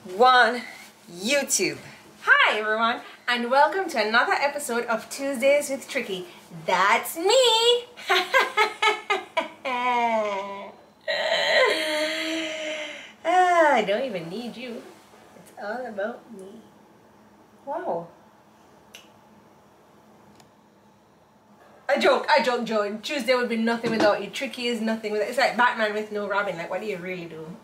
one, YouTube. Hi everyone, and welcome to another episode of Tuesdays with Tricky. That's me! I don't even need you. It's all about me. Wow. I joke, Joe. Tuesday would be nothing without you. Tricky is nothing without. It's like Batman with no Robin. Like, what do you really do?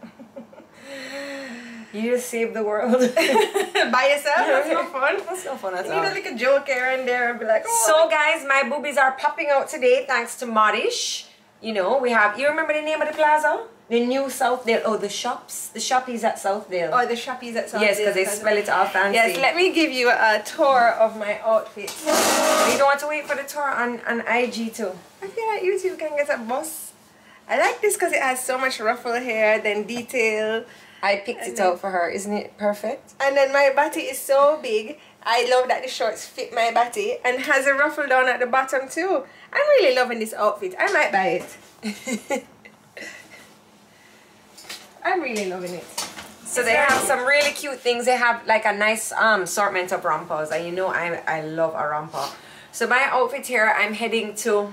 You just saved the world. By yourself? That's no fun. That's no fun at You all. need to like a joke here and there and be like, oh. So guys, my boobies are popping out today thanks to Modish. You know, we have, you remember the name of the plaza? The new Southdale. Oh, the shops. The shoppies at Southdale. Oh, the shoppies at Southdale. Yes, because they spell it all fancy. Yes, let me give you a tour of my outfit. You don't want to wait for the tour on IG too. I feel like YouTube can get a bus. I like this because it has so much ruffle hair, then detail. I picked it out for her. Isn't it perfect? And then my body is so big. I love that the shorts fit my body and has a ruffle down at the bottom too. I'm really loving this outfit. I might buy it. I'm really loving it. So they have some really cute things. They have like a nice assortment of rompers, and you know I love a romper. So my outfit here, I'm heading to.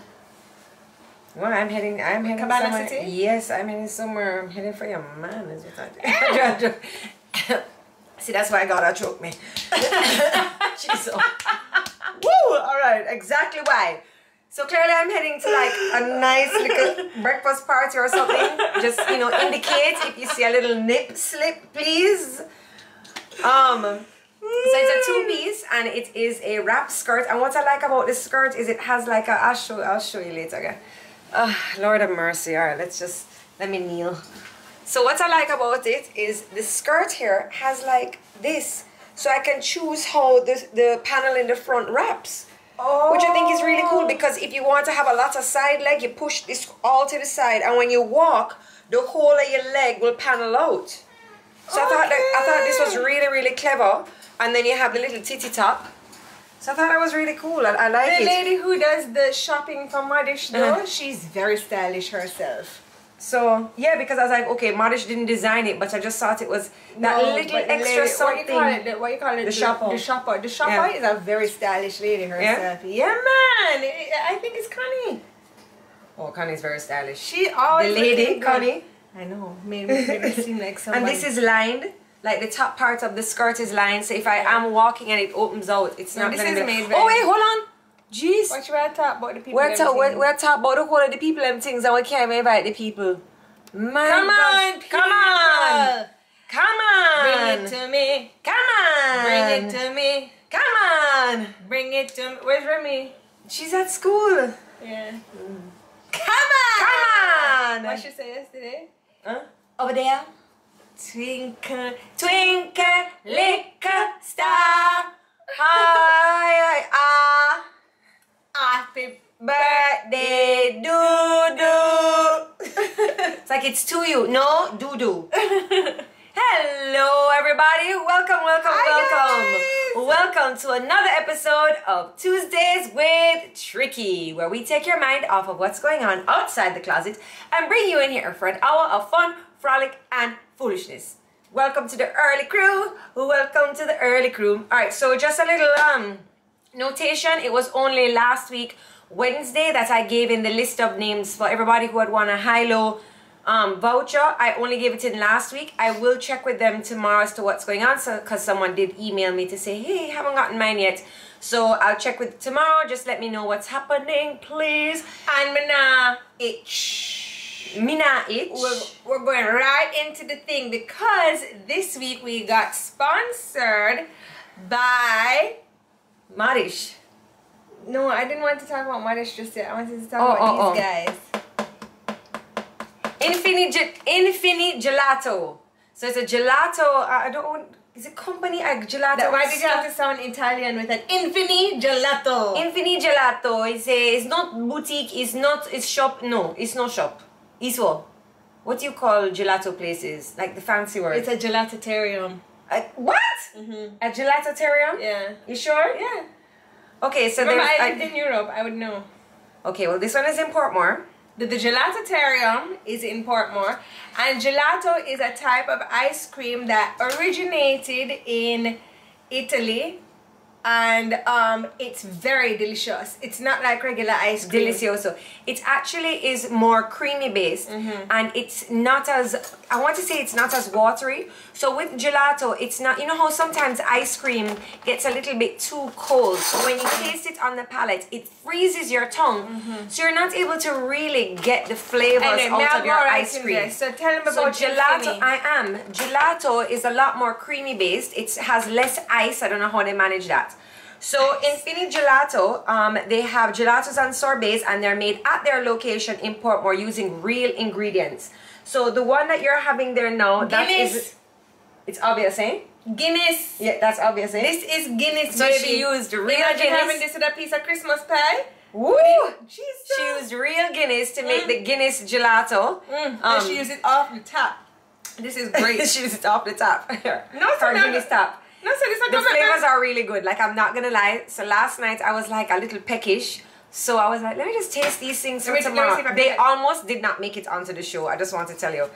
Well, I'm heading Cabana somewhere. City? Yes, I'm heading somewhere. I'm heading for your man. Is what I do. See, that's why God choke me. She's so. Woo! All right, exactly why. So clearly I'm heading to like a nice little breakfast party or something. Just, you know, indicate if you see a little nip slip, please. So it's a two-piece and it is a wrap skirt. And what I like about this skirt is it has like a, I'll show you later, okay? Lord have mercy. All right, let me kneel. So what I like about it is the skirt here has like this. So I can choose how the panel in the front wraps. Oh. Which I think is really cool, because if you want to have a lot of side leg, you push this all to the side, and when you walk, the whole of your leg will panel out. So I thought this was really, really clever. And then you have the little titty top. So I thought that was really cool. I like it. The lady who does the shopping for Modish though, she's very stylish herself. So yeah, because I was like, okay, Modish didn't design it, but I just thought it was that little extra lady, something. What you call it? The shopper. The shopper. The shopper is a very stylish lady herself. Yeah, man. I think it's Connie. Oh, Connie's very stylish. She always. The lady, Connie. I know. Made it seem like someone. And this is lined. Like the top part of the skirt is lined. So if I am walking and it opens out, it's not going to be. Oh wait, hold on. Jeez. What you want to talk about the people? We're talking about the whole of the people and things, and we can't even invite the people. Man, come on, come on, come on. Bring it to me. Come on. Bring it to me. Come on. Bring it to me. Where's Remy? She's at school. Yeah. Come on. Come on. What she say yesterday? Huh? Over there. Twinkle, twinkle, little star. Happy birthday, doo-doo. It's like it's to you. No, doo-doo. Hello, everybody. Welcome. Welcome to another episode of Tuesdays with Tricky, where we take your mind off of what's going on outside the closet and bring you in here for an hour of fun, frolic, and foolishness. Welcome to the early crew. Welcome to the early crew. All right, so just a little notation. It was only last week, Wednesday, that I gave in the list of names for everybody who had won a high-low voucher. I only gave it in last week. I will check with them tomorrow as to what's going on, so because someone did email me to say, hey, haven't gotten mine yet. So I'll check with tomorrow. Just let me know what's happening, please. And Mina itch. We're going right into the thing, because this week we got sponsored by Modish. No, I didn't want to talk about Modish just yet. I wanted to talk about these guys. Infini Gelato. So it's a gelato. I don't know. Is it company a gelato? Why did you have to sound Italian with an Infini Gelato? Infini Gelato. It's not boutique. It's shop. No, it's not shop. It's what do you call gelato places? Like the fancy word. It's a gelatotarium. What? A gelatotarium? Yeah. You sure? Yeah. Okay, so remember, I lived in Europe. I would know. Okay, well, this one is in Portmore. The Gelatotarium is in Portmore, and gelato is a type of ice cream that originated in Italy, and it's very delicious. It's not like regular ice cream. Delicioso. It actually is more creamy based, and it's not as, I want to say it's not as watery. So with gelato, it's not, you know how sometimes ice cream gets a little bit too cold. So when you taste it on the palate, it freezes your tongue. So you're not able to really get the flavors out of your ice cream. So tell them about gelato. Infini. Gelato is a lot more creamy based. It has less ice. I don't know how they manage that. So Infini Gelato, they have gelatos and sorbets, and they're made at their location in Portmore using real ingredients. So the one that you're having there now, that is, it's obvious, eh? Guinness. Yeah, that's obvious, eh? This is Guinness, so baby. she used real Imagine Guinness. having this with a piece of Christmas pie. Woo! She used real Guinness to make the Guinness Gelato. And she used it off the top. This is great. She used it off the top. No, her Guinness top. No, so this the flavors are really good. Like, I'm not gonna lie. So last night I was like a little peckish. So I was like, let me just taste these things for tomorrow. They almost did not make it onto the show. I just want to tell you.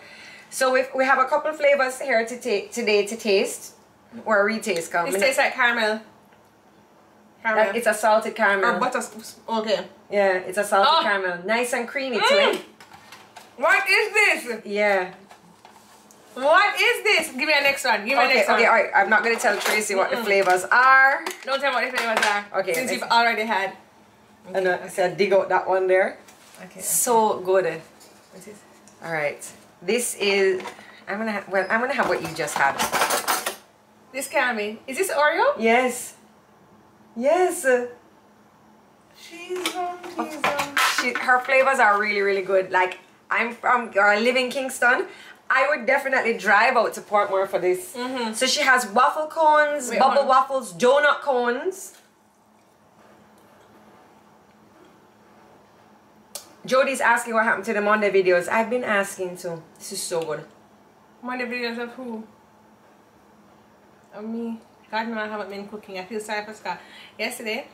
So we have a couple flavors here today to taste. Or retest. This tastes like caramel. It's a salted caramel. Or butter. Okay. Yeah, it's a salted caramel. Nice and creamy too, eh? What is this? Yeah. What is this? Give me a next one. Give me a next one. Okay, alright. I'm not going to tell Tracy what the flavors are. Don't tell me what the flavors are. Okay. Since you've already had. Okay. And I said dig out that one there. Okay. So good. What is? Alright. This is, I'm gonna have what you just had. This caramel. Is this Oreo? Yes. Yes. Her flavors are really, really good. Like, I live in Kingston. I would definitely drive out to Portmore for this. So she has waffle cones, bubble waffles, donut cones. Jodi's asking what happened to the Monday videos. I've been asking too. This is so good. Monday videos of who? Of me. God, no, I haven't been cooking. I feel sorry for Scott. Yesterday,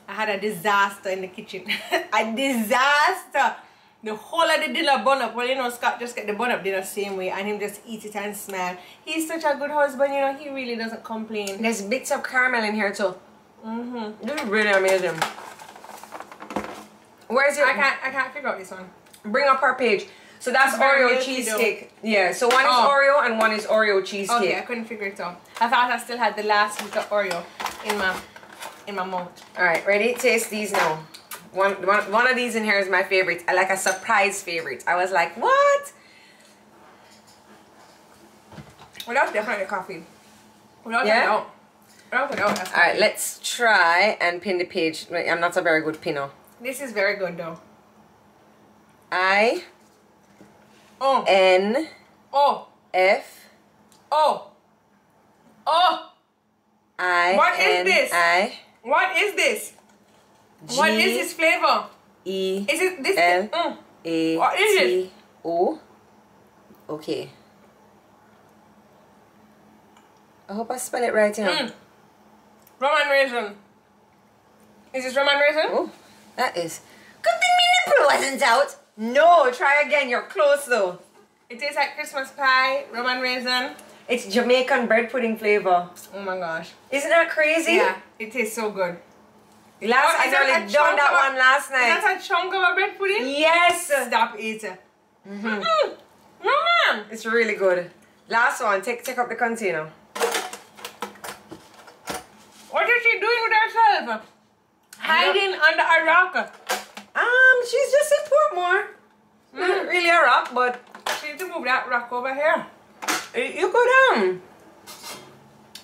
I had a disaster in the kitchen. A disaster! The whole of the dinner bun up. Well, you know, Scott just get the bun up dinner same way, and him just eat it and smile. He's such a good husband, you know, he really doesn't complain. There's bits of caramel in here too. This is really amazing. Where's your... I can't figure out this one. Bring up our page. So that's Oreo cheesecake. Yeah, so one is Oreo and one is Oreo cheesecake. Okay, I couldn't figure it out. I thought I still had the last bit of Oreo in my mouth. Alright, ready? Taste these now. One of these in here is my favorite. I like a surprise favorite. I was like, what? Well, that's definitely coffee. Without a doubt. Alright, let's try and pin the page. I'm not a very good pinner. This is very good though. N F I. What is this? What is this? What is this flavor? E. Is it this? L A What is it? O. Okay. I hope I spell it right here. Rum and raisin. Is this rum and raisin? Oh, that is. Good thing my nipple wasn't out. No, try again. You're close though. It tastes like Christmas pie, rum and raisin. It's Jamaican bread pudding flavor. Oh my gosh. Isn't that crazy? Yeah, it tastes so good. I nearly done that one last night. Is that a chunk of a bread pudding? Yes. Stop it. No, ma'am. It's really good. Last one. Take up the container. What is she doing with herself? Hiding under a rock. She's just in Portmore. Not really a rock, but she needs to move that rock over here. You could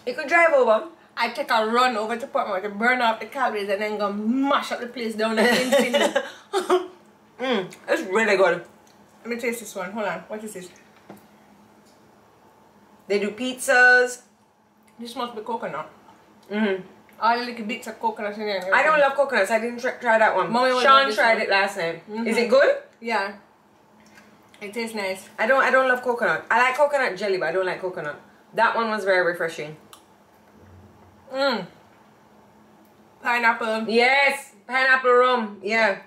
you could drive over. I take a run over to Portmore to burn off the calories and then go mash up the place down at Infini. It's really good. Let me taste this one. Hold on. What is this? They do pizzas. This must be coconut. All the little bits of coconut in there. I don't love coconuts. I didn't try that one. Sean tried it last night. Is it good? Yeah. It tastes nice. I don't love coconut. I like coconut jelly, but I don't like coconut. That one was very refreshing. Pineapple. Yes, pineapple rum. Yeah.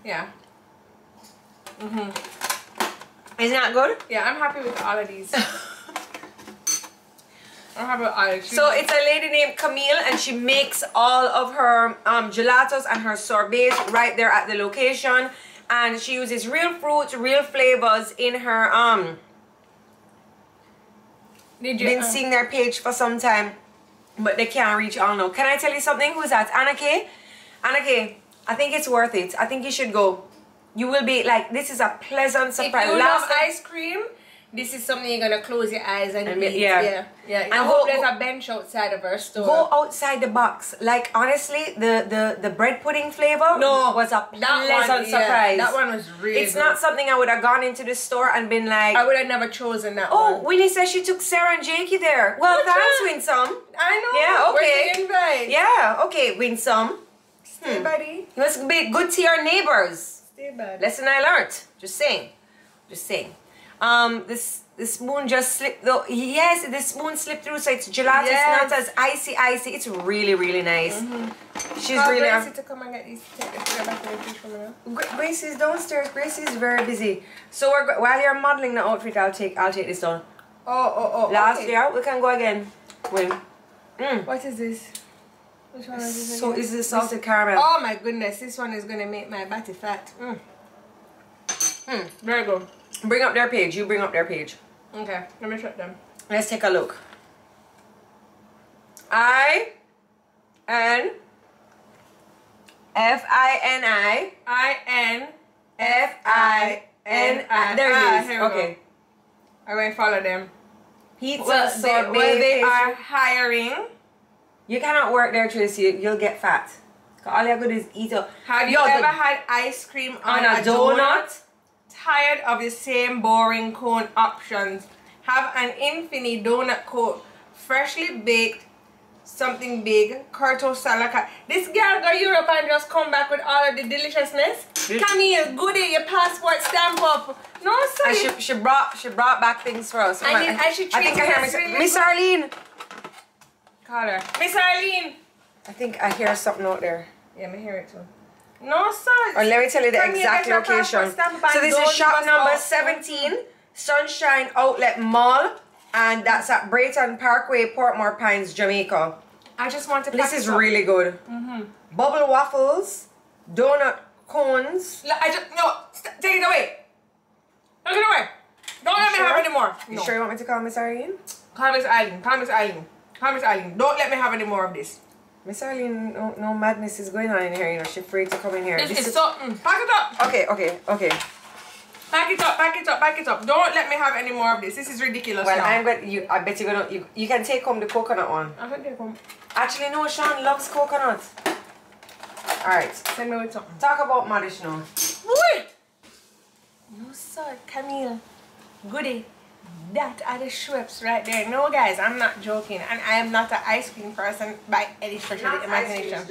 Yeah. Isn't that good? Yeah, I'm happy with all of these. I'm happy with all of these. So it's a lady named Camille, and she makes all of her gelatos and her sorbets right there at the location. And she uses real fruits, real flavors in her been seeing their page for some time, but they can't reach all now. Can I tell you something? Who's that? Anna K? Anna K, I think it's worth it. I think you should go. You will be like, this is a pleasant surprise. If you love ice cream, this is something you're gonna close your eyes and eat. Yeah. And I hope there's a bench outside of our store. Go outside the box. Like honestly, the bread pudding flavor was a pleasant surprise. That one was really It's not something I would have gone into the store and been like, I would have never chosen that one. Oh, Winnie says she took Sarah and Jakey there. Well, thanks, Winsome. I know. Yeah, okay. Where's the invite? Yeah, okay, Winsome. Stay, buddy. You must be good to your neighbors. Stay, buddy. Lesson I learned. Just saying. Just saying. The spoon just slipped though. Yes, the spoon slipped through, so it's gelato. It's not as icy. It's really, really nice. She's really. Gracie to come and get these. Take the back to the fridge from now. Gracie's downstairs. Gracie's very busy. So while you're modeling the outfit, I'll take this down. Oh. Last okay. year we can go again. Win. What is this? Which one is this? So is this salted caramel? Oh my goodness, this one is gonna make my body fat. Very good. Bring up their page. You bring up their page. Okay, let me check them. Let's take a look. INFINI. There it is. Okay. I will follow them. Pizza sorbet. They are hiring. You cannot work there, Tracy. You'll get fat. All you have to do is eat up. Have you ever had ice cream on a donut? Tired of the same boring cone options? Have an Infini donut coat, freshly baked, something big, Curto Salaka. This girl go Europe and just come back with all of the deliciousness. Come here, goodie, your passport stamp up. No, sorry. She brought back things for us. I think I hear Miss Arlene. Call her. Miss Arlene. I think I hear something out there. Yeah, I hear it too. No, sir. Or let me tell you the exact location. So this is shop number 17, Sunshine Outlet Mall, and that's at Brayton Parkway, Portmore Pines, Jamaica. I just want to. This is really good. Bubble waffles, donut cones. Take it away. Take it away. Don't let me have any more. You sure you want me to call Miss Arlene? Call Miss Arlene. Call Miss Arlene. Call Miss Arlene. Don't let me have any more of this. Miss Arlene, no madness is going on in here, you know. She's free to come in here. This is something. Pack it up. Okay. Pack it up. Don't let me have any more of this. This is ridiculous. Well, now. I bet you're gonna. You can take home the coconut one. I can take home. Actually, no. Sean loves coconut. All right. Send me with something. Talk about Modish now. Wait. No, sir, Camille. Goodie. That are the Schweppes right there. No, guys, I'm not joking, and I am not an ice cream person by any stretch of the imagination.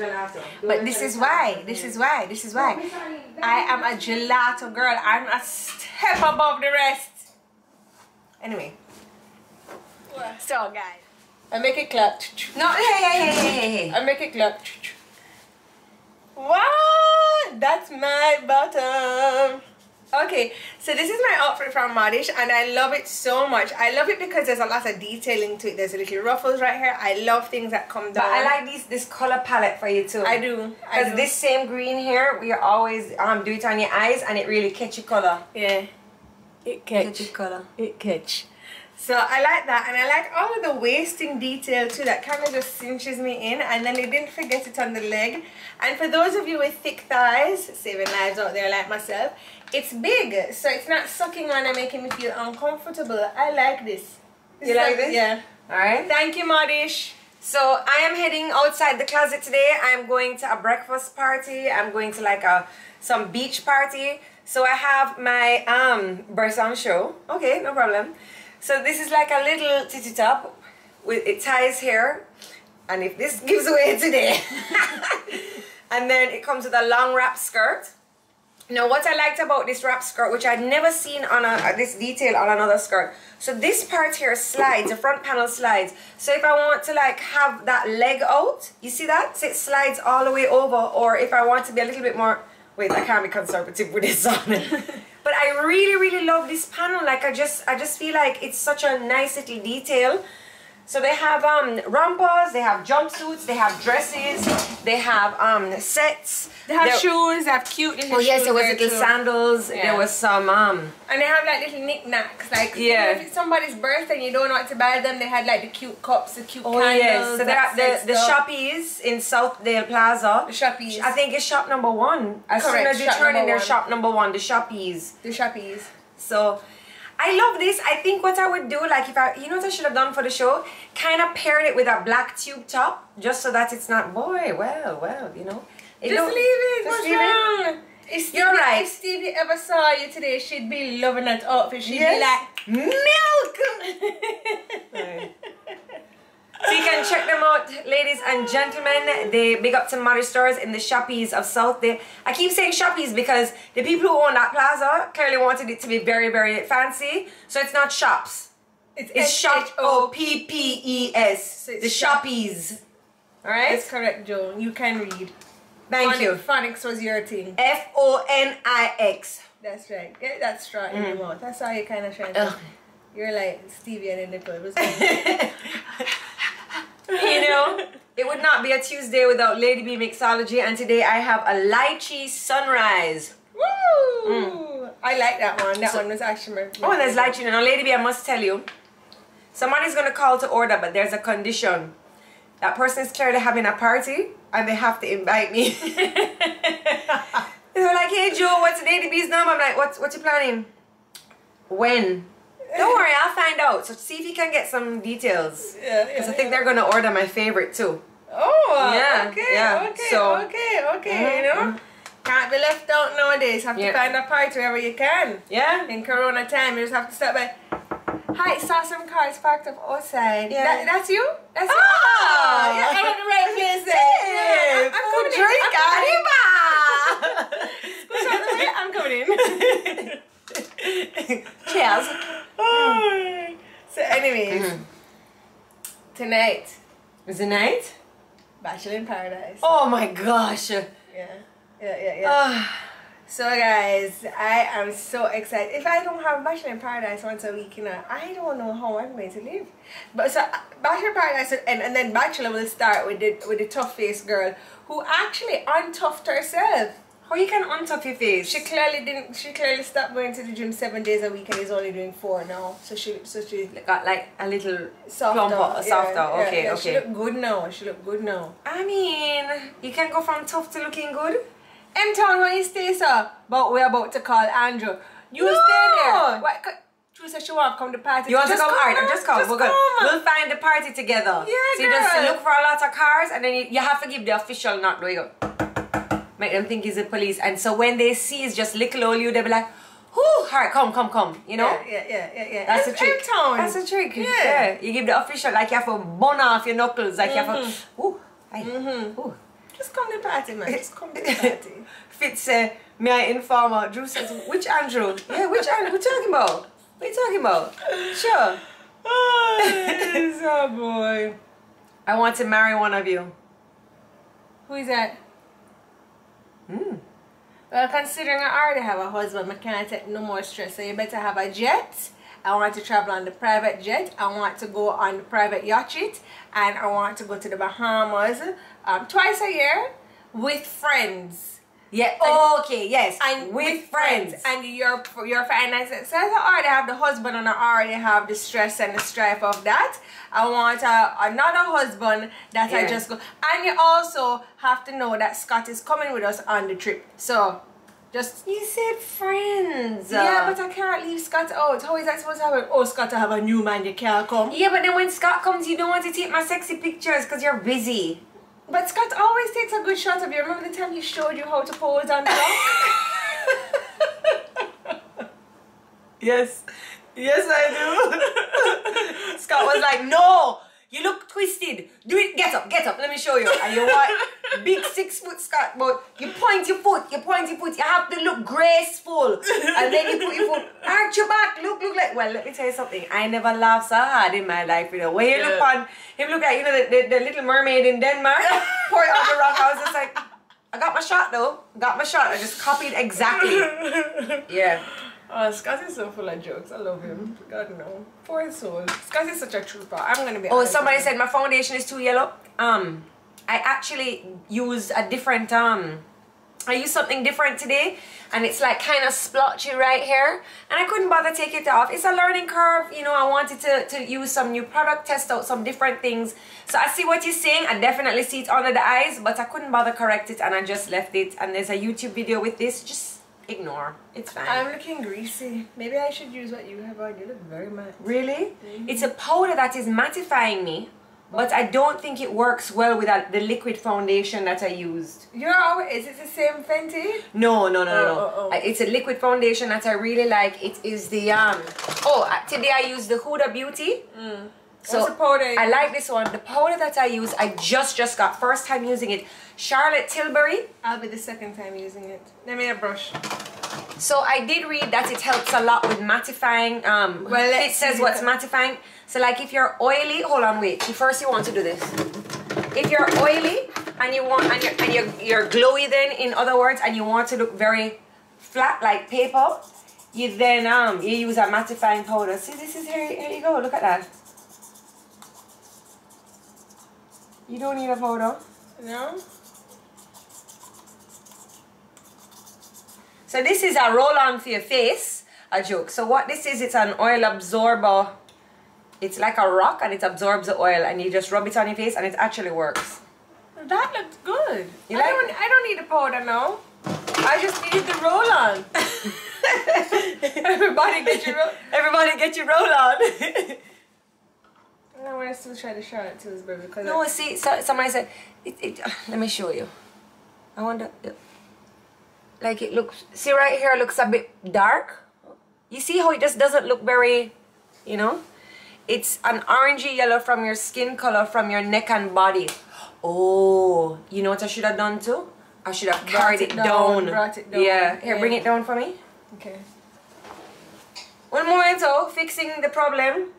But this is why. I am a gelato girl. I'm a step above the rest. Anyway. So, guys, I make it clap. No, hey. I make it clap. What? That's my bottom. Okay, so this is my outfit from Modish, and I love it so much. I love it because there's a lot of detailing to it. There's little ruffles right here. I love things that come down. But I like this color palette for you too. I do. Because this same green here, we always do it on your eyes, and it really catch your color. Yeah, it catch. It catch. So I like that, and I like all of the wasting detail too. That kind of just cinches me in, and then they didn't forget it on the leg. And for those of you with thick thighs, saving lives out there like myself, it's big, so it's not sucking on and making me feel uncomfortable. I like this. You like this? Yeah. All right. Thank you, Modish. So I am heading outside the closet today. I'm going to a breakfast party. I'm going to like some beach party. So I have my breast on show. Okay, no problem. So this is like a little titty top with it ties here, and if this gives away today, and then it comes with a long wrap skirt. Now what I liked about this wrap skirt, which I'd never seen on this detail on another skirt, so this part here slides, the front panel slides. So if I want to like have that leg out, you see that? So it slides all the way over, or if I want to be a little bit more Wait, I can't be conservative with this on. But I really, really love this panel. Like I just feel like it's such a nice little detail. So they have rompers, they have jumpsuits, they have dresses, they have sets. They have shoes, they have cute little shoes. Oh yes, there was little too. sandals, there was some and they have like little knickknacks, like you know, if it's somebody's birthday and you don't know what to buy them, they had like the cute cups, the cute candles. Yes, so they're the shoppies in Southdale Plaza. The shoppies. I think it's shop number 1. As soon as you turn in their shop number 1, the shoppies. The shoppies. So I love this. I think what I would do, like if I, you know what I should have done for the show? Kind of paired it with a black tube top, just so that it's not, boy, well, you know. Just leave it. What's wrong? You're right. If Stevie ever saw you today, she'd be loving that outfit. She'd be like, milk! So you can check them out, ladies and gentlemen. They big up to Modish stores in the shoppies of Southdale. I keep saying shoppies because the people who own that plaza clearly wanted it to be very, very fancy. So it's not shops. It's shop O-P-P-E-S. So the shoppies. Alright? That's correct, Joan. You can read. Thank you. Phonics was your thing. F-O-N-I-X. That's right. Get that straw in your mouth. That's how you kind of shine. You're like Stevie and the nipple. You know, it would not be a Tuesday without Lady Bee Mixology, and today I have a lychee sunrise. Woo! I like that one. That one was actually oh, there's lychee. Now, Lady Bee, I must tell you, somebody's going to call to order, but there's a condition. That person is clearly having a party, and they have to invite me. They're like, hey, Joe, what's Lady Bee's number? I'm like, what you planning? When? Don't worry, I'll find out. So see if you can get some details. Because I think they're going to order my favorite too. Oh, yeah, okay, yeah. okay, so, okay, you know. Can't be left out nowadays. Have to find a party wherever you can. Yeah. In Corona time, you just have to stop by. Hi, saw some cars parked up outside. Yeah. That's you? That's you? Oh, yeah, I'm at the right place there. Hey, I'm coming in. I'm coming in. Cheers. So anyways, tonight. Is it night? Bachelor in Paradise. Oh my gosh. Yeah. So guys, I am so excited. If I don't have Bachelor in Paradise once a week, you know, I don't know how I'm going to live. But so Bachelor in Paradise and then Bachelor will start with the tough face girl who actually untoughed herself. How you can untuck your face? She clearly stopped going to the gym 7 days a week and is only doing 4 now. So she got like a little softer. Okay. She look good now. I mean, you can go from tough to looking good. M-Town, when you stay, sir, but we're about to call Andrew. You stay there. What? True says she won't come to the party. You want to come? Alright, just come. We'll find the party together. Yeah, so you just look for a lot of cars and then you have to give the official knock. There you go. Make them think it's the police. And so when they see it's just little old you, they'll be like, whoo, alright, come. You know? Yeah. That's the trick. M-Town. That's the trick. Yeah. You give the official, like you have to burn off your knuckles. Like you have to, ooh, ooh. Just come to the party, man. Just come to the party. Fitz may I inform her? Drew says, which Andrew? Yeah, which Andrew? What you talking about? What you talking about? Sure. Oh boy. I want to marry one of you. Who is that? Well, considering I already have a husband, I can't take no more stress. So you better have a jet. I want to travel on the private jet. I want to go on the private yacht trip. And I want to go to the Bahamas twice a year with friends. Yeah, okay, yes. And with friends. And your finances. So I already have the husband and I already have the stress and the strife of that. I want another husband that I just go. And you also have to know that Scott is coming with us on the trip. So, just... You said friends. Yeah, but I can't leave Scott out. How is that supposed to happen? Oh, Scott, to have a new man, you can't come. Yeah, but then when Scott comes, you don't want to take my sexy pictures because you're busy. But Scott always takes a good shot of you. Remember the time he showed you how to pose on the rock? Yes. Yes, I do. Scott was like, no, you look twisted. Do it. Get up. Let me show you. And you want big 6 foot Scott, but you point your foot. You have to look graceful. And then you put your foot, arch your back. Look like, well, let me tell you something. I never laughed so hard in my life, you know. When you look on, him look like, you know, the Little Mermaid in Denmark. Pour it on the rock. I was just like, I got my shot though. Got my shot. I just copied exactly. Yeah. Oh, Scott is so full of jokes. I love him. God no. Poor soul. Scott is such a trooper. I'm gonna be honest. Somebody said my foundation is too yellow. I actually use a different I used something different today, and it's like kind of splotchy right here, and I couldn't bother take it off. It's a learning curve, you know. I wanted to use some new product, test out some different things. So I see what you're saying. I definitely see it under the eyes, but I couldn't bother correct it, and I just left it. And there's a YouTube video with this. Just ignore. It's fine. I'm looking greasy. Maybe I should use what you have on. You look very matte. Really? It's a powder that is mattifying me, but I don't think it works well with the liquid foundation that I used. Is it the same Fenty? No. It's a liquid foundation that I really like. It is the today I used the Huda Beauty. So what's the powder? I like this one. The powder that I use, I just got first time using it. Charlotte Tilbury. I'll be the second time using it. Let me a brush. So I did read that it helps a lot with mattifying. Well, it says what's mattifying. So like if you're oily, hold on, wait. First you want to do this. If you're oily and you want and you're glowy, then in other words, and you want to look very flat like paper, you then you use a mattifying powder. See, this is here you go. Look at that. You don't need a powder. No. So this is a roll-on for your face, a joke. So what this is, it's an oil absorber. It's like a rock and it absorbs the oil, and you just rub it on your face and it actually works. That looks good. You like I don't need a powder now. I just need the roll-on. Everybody get your roll-on. I want to still try the Charlotte Tilbury because no, see, so somebody said, let me show you. I wonder, like it looks, see right here, looks a bit dark. You see how it just doesn't look very, you know? It's an orangey yellow from your skin color, from your neck and body. Oh, you know what I should have done too? I should have carried it down. Brought it down. Yeah, here, bring it down for me. Okay. One momento, fixing the problem.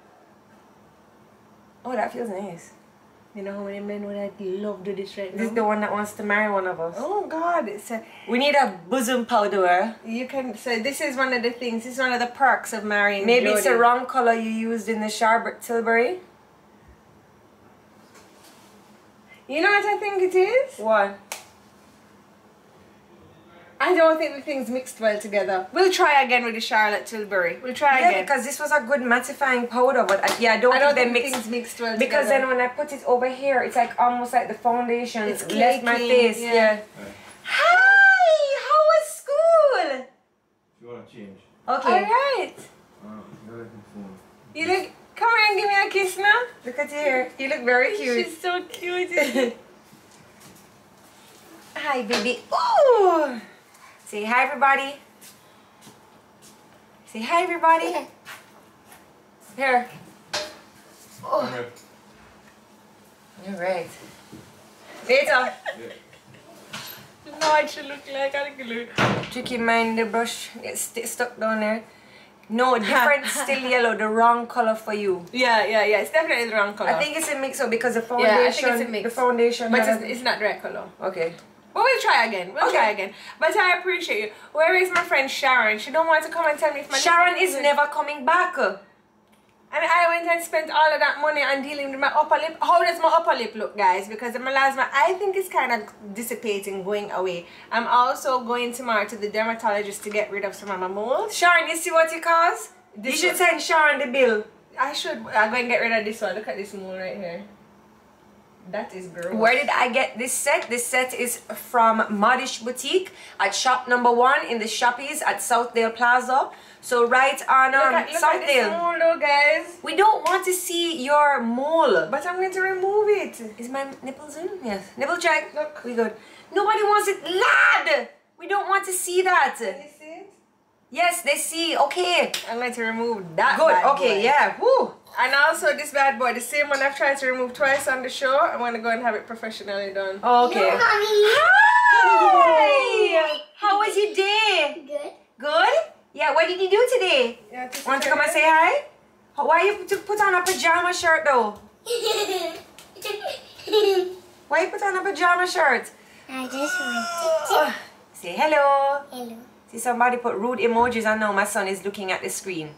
Oh, that feels nice. You know how many men would I love to do this right now? This is the one that wants to marry one of us. Oh God, we need a bosom powder. You can say this is one of the things. This is one of the perks of marrying. Maybe Jodi. it's the wrong color you used in the Charlotte Tilbury. You know what I think it is? What? I don't think the things mixed well together. We'll try again with the Charlotte Tilbury. We'll try again. Yeah, because this was a good mattifying powder, but I don't think things mixed well because together. then when I put it over here, it's like almost like the foundation it's left my face. Yeah. Hi! How was school? You want to change? Okay. Alright. You're looking phone. You look, come here and give me a kiss now. Look at you here. You look very cute. She's so cute. Hi, baby. Ooh! Say hi, everybody. Say hi, everybody. Here. Oh. All right. Later. Yeah. No, I should look like a glue. Tricky mind, the brush gets stuck down there. No, different, still yellow, the wrong color for you. Yeah. It's definitely the wrong color. I think it's a mix up because the foundation. Yeah, I think it's a mix. The foundation. But it's not the right color. Okay. But we'll try again. We'll try again. But I appreciate you. Where is my friend Sharon? She don't want to come and tell me if my Sharon is never coming back. And I went and spent all of that money on dealing with my upper lip. How does my upper lip look, guys? Because the melasma, I think, is kind of dissipating, going away. I'm also going tomorrow to the dermatologist to get rid of some of my moles. Sharon, you see what you cause? You should send Sharon the bill. I should. I'm going to get rid of this one. Look at this mole right here. That is gross. Where did I get this set? This set is from Modish Boutique at shop number 1 in the Shoppies at Southdale Plaza. So right on look at this mole though, guys. We don't want to see your mole. But I'm going to remove it. Is my nipples in? Yes. Nipple check. Look. We good. Nobody wants it. Lad! We don't want to see that. Can you see it? Yes, they see. Okay. I'm going to remove that. Good. Bad Okay, boy. yeah. Woo. And also this bad boy, the same one I've tried to remove twice on the show. I'm going to go and have it professionally done. Okay. Hi! How was your day? Good. Good? Yeah, what did you do today? Yeah, Want to come and say hi? Why you put on a pajama shirt though? Why you put on a pajama shirt? I just wanted to. Say hello. Hello. See, somebody put rude emojis and now my son is looking at the screen.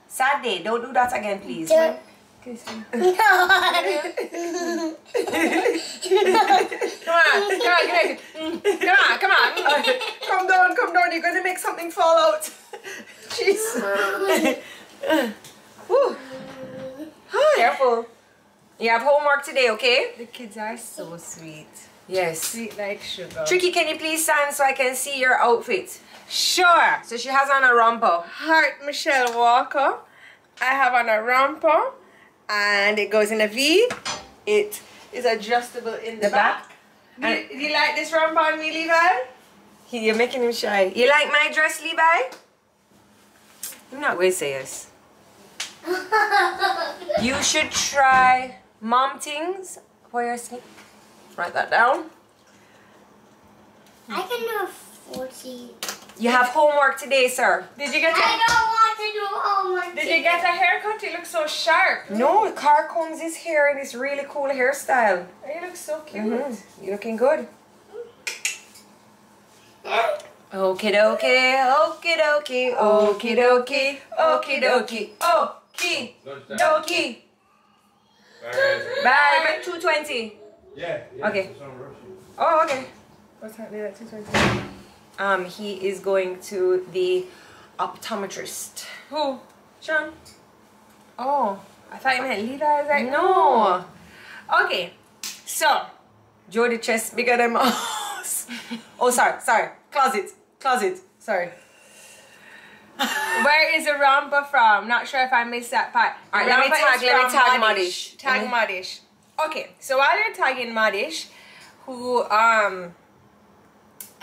Sad day, don't do that again, please. Don't. Come No. on, come on. Come down, you're gonna make something fall out. Jeez. Whew. Careful. You have homework today, okay? The kids are so sweet. Yes. Sweet like sugar. Tricky, can you please stand so I can see your outfit? Sure. So she has on a romper. Heart Michelle Walker. I have on a romper and it goes in a V. It is adjustable in the back. Do you like this romper on me, Levi? You're making him shy. You like my dress, Levi? I'm not going to say yes. You should try mom things for your skin. Write that down. I can do a 40. You have homework today, sir. Did you get I don't want to do homework. Did you get a haircut? You look so sharp. No, Car combs his hair in this really cool hairstyle. You look so cute. You're looking good. Okie dokie, okie dokie, okie dokie, okie dokie, okie dokie. Bye. 2:20. Yeah. Okay. It's on rushing. Oh, okay. What's happening at 2:20? He is going to the optometrist. Who? Sean? Oh, I thought you meant Levi. I was like, No. Okay, so Jodi chest bigger than my house. Oh, sorry. Closet. Sorry. where is the romper from? Not sure if I missed that part. Alright, let me Romper is tag from Modish. Tag Modish. Okay, so while you're tagging Modish, who I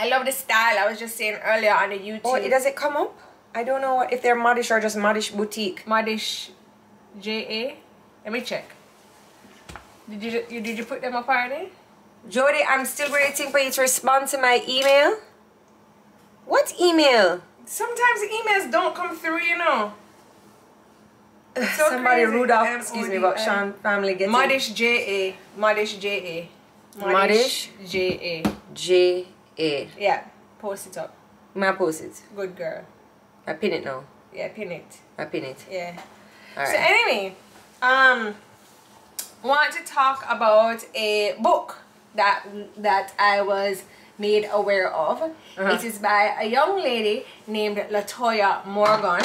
love the style. I was just saying earlier on the YouTube. Oh, does it come up? I don't know if they're Modish or just Modish Boutique. Modish Ja. Let me check. Did you put them up already? Jodi, I'm still waiting for you to respond to my email. What email? Sometimes the emails don't come through, you know. So Somebody crazy. Rudolph, excuse me, about Sean family getting Modish Ja. Modish Ja. Modish Ja. J-A. Yeah, post it up. May I post it? Good girl. I pin it now. Yeah, pin it. I pin it. Yeah. Alright. So anyway, want to talk about a book that I was made aware of. It is by a young lady named Latoya Morgan.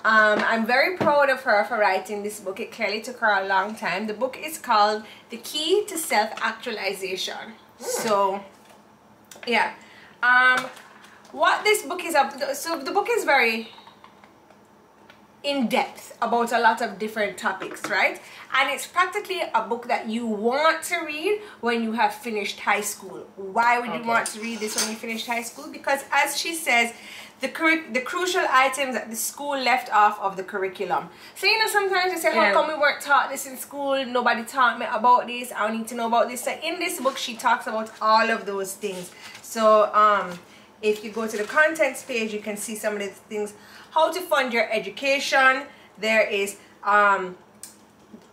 I'm very proud of her for writing this book. It clearly took her a long time. The book is called The Key to Self-Actualization. So yeah, what this book is up. So the book is very in depth about a lot of different topics, right? And it's practically a book that you want to read when you have finished high school. Why would you want to read this when you finished high school? Because as she says, the crucial items that the school left off of the curriculum. So you know, sometimes you say, how come we weren't taught this in school? Nobody taught me about this. I need to know about this. So in this book, she talks about all of those things. So if you go to the contents page, you can see some of the things. How to fund your education. There is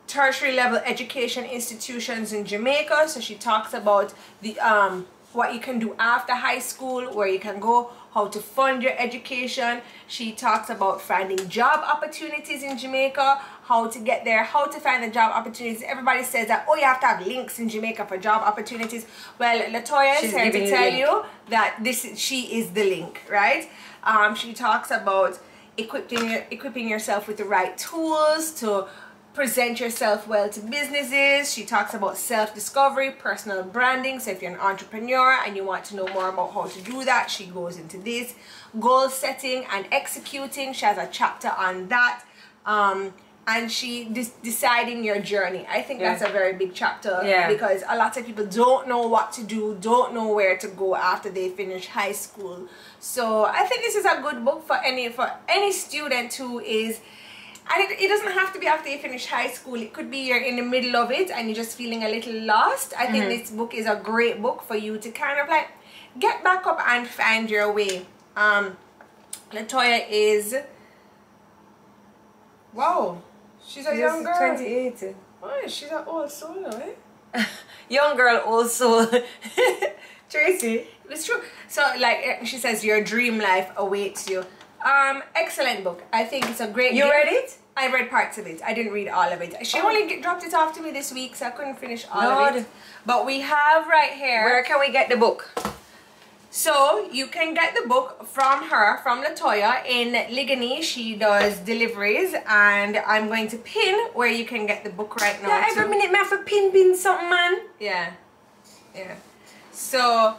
tertiary level education institutions in Jamaica. So she talks about the what you can do after high school, where you can go, how to fund your education. She talks about finding job opportunities in Jamaica, how to get there, how to find the job opportunities. Everybody says that, oh, you have to have links in Jamaica for job opportunities. Well, Latoya is here to tell you that she is the link, right? She talks about equipping yourself with the right tools to present yourself well to businesses. She talks about self-discovery, personal branding. So if you're an entrepreneur and you want to know more about how to do that, she goes into this. Goal setting and executing. She has a chapter on that. And she deciding your journey. I think that's a very big chapter because a lot of people don't know what to do, don't know where to go after they finish high school. So I think this is a good book for any student who is, and it doesn't have to be after you finish high school. It could be you're in the middle of it and you're just feeling a little lost. I think this book is a great book for you to kind of like get back up and find your way. Latoya is, wow, she's a young girl. 28. Oh, she's an old soul, eh? Young girl, old soul. Tracy. It's true. So like she says, your dream life awaits you. Excellent book. I think it's a great You gift. read it? I read parts of it. I didn't read all of it. She only dropped it off to me this week, so I couldn't finish all of it. But we have right here. Where can we get the book? So you can get the book from her, from Latoya in Ligony. She does deliveries, and I'm going to pin where you can get the book right now. Yeah, every minute me have to pin something, man. Yeah. So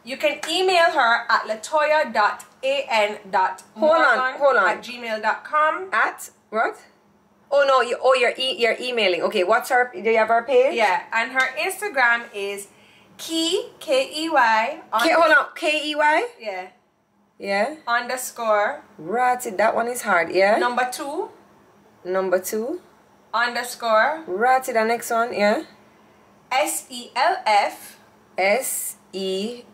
you can email her at latoya.an.morgan@gmail.com. At what? Oh no, you're emailing. Okay, what's her? Do you have her page? Yeah, and her Instagram is K-E-Y. Hold on, K-E-Y? Yeah. Yeah. Underscore. Right, that one is hard, yeah? Number 2. Number 2. Underscore. Right, the next one, yeah? S-E-L-F. S-E-L-F.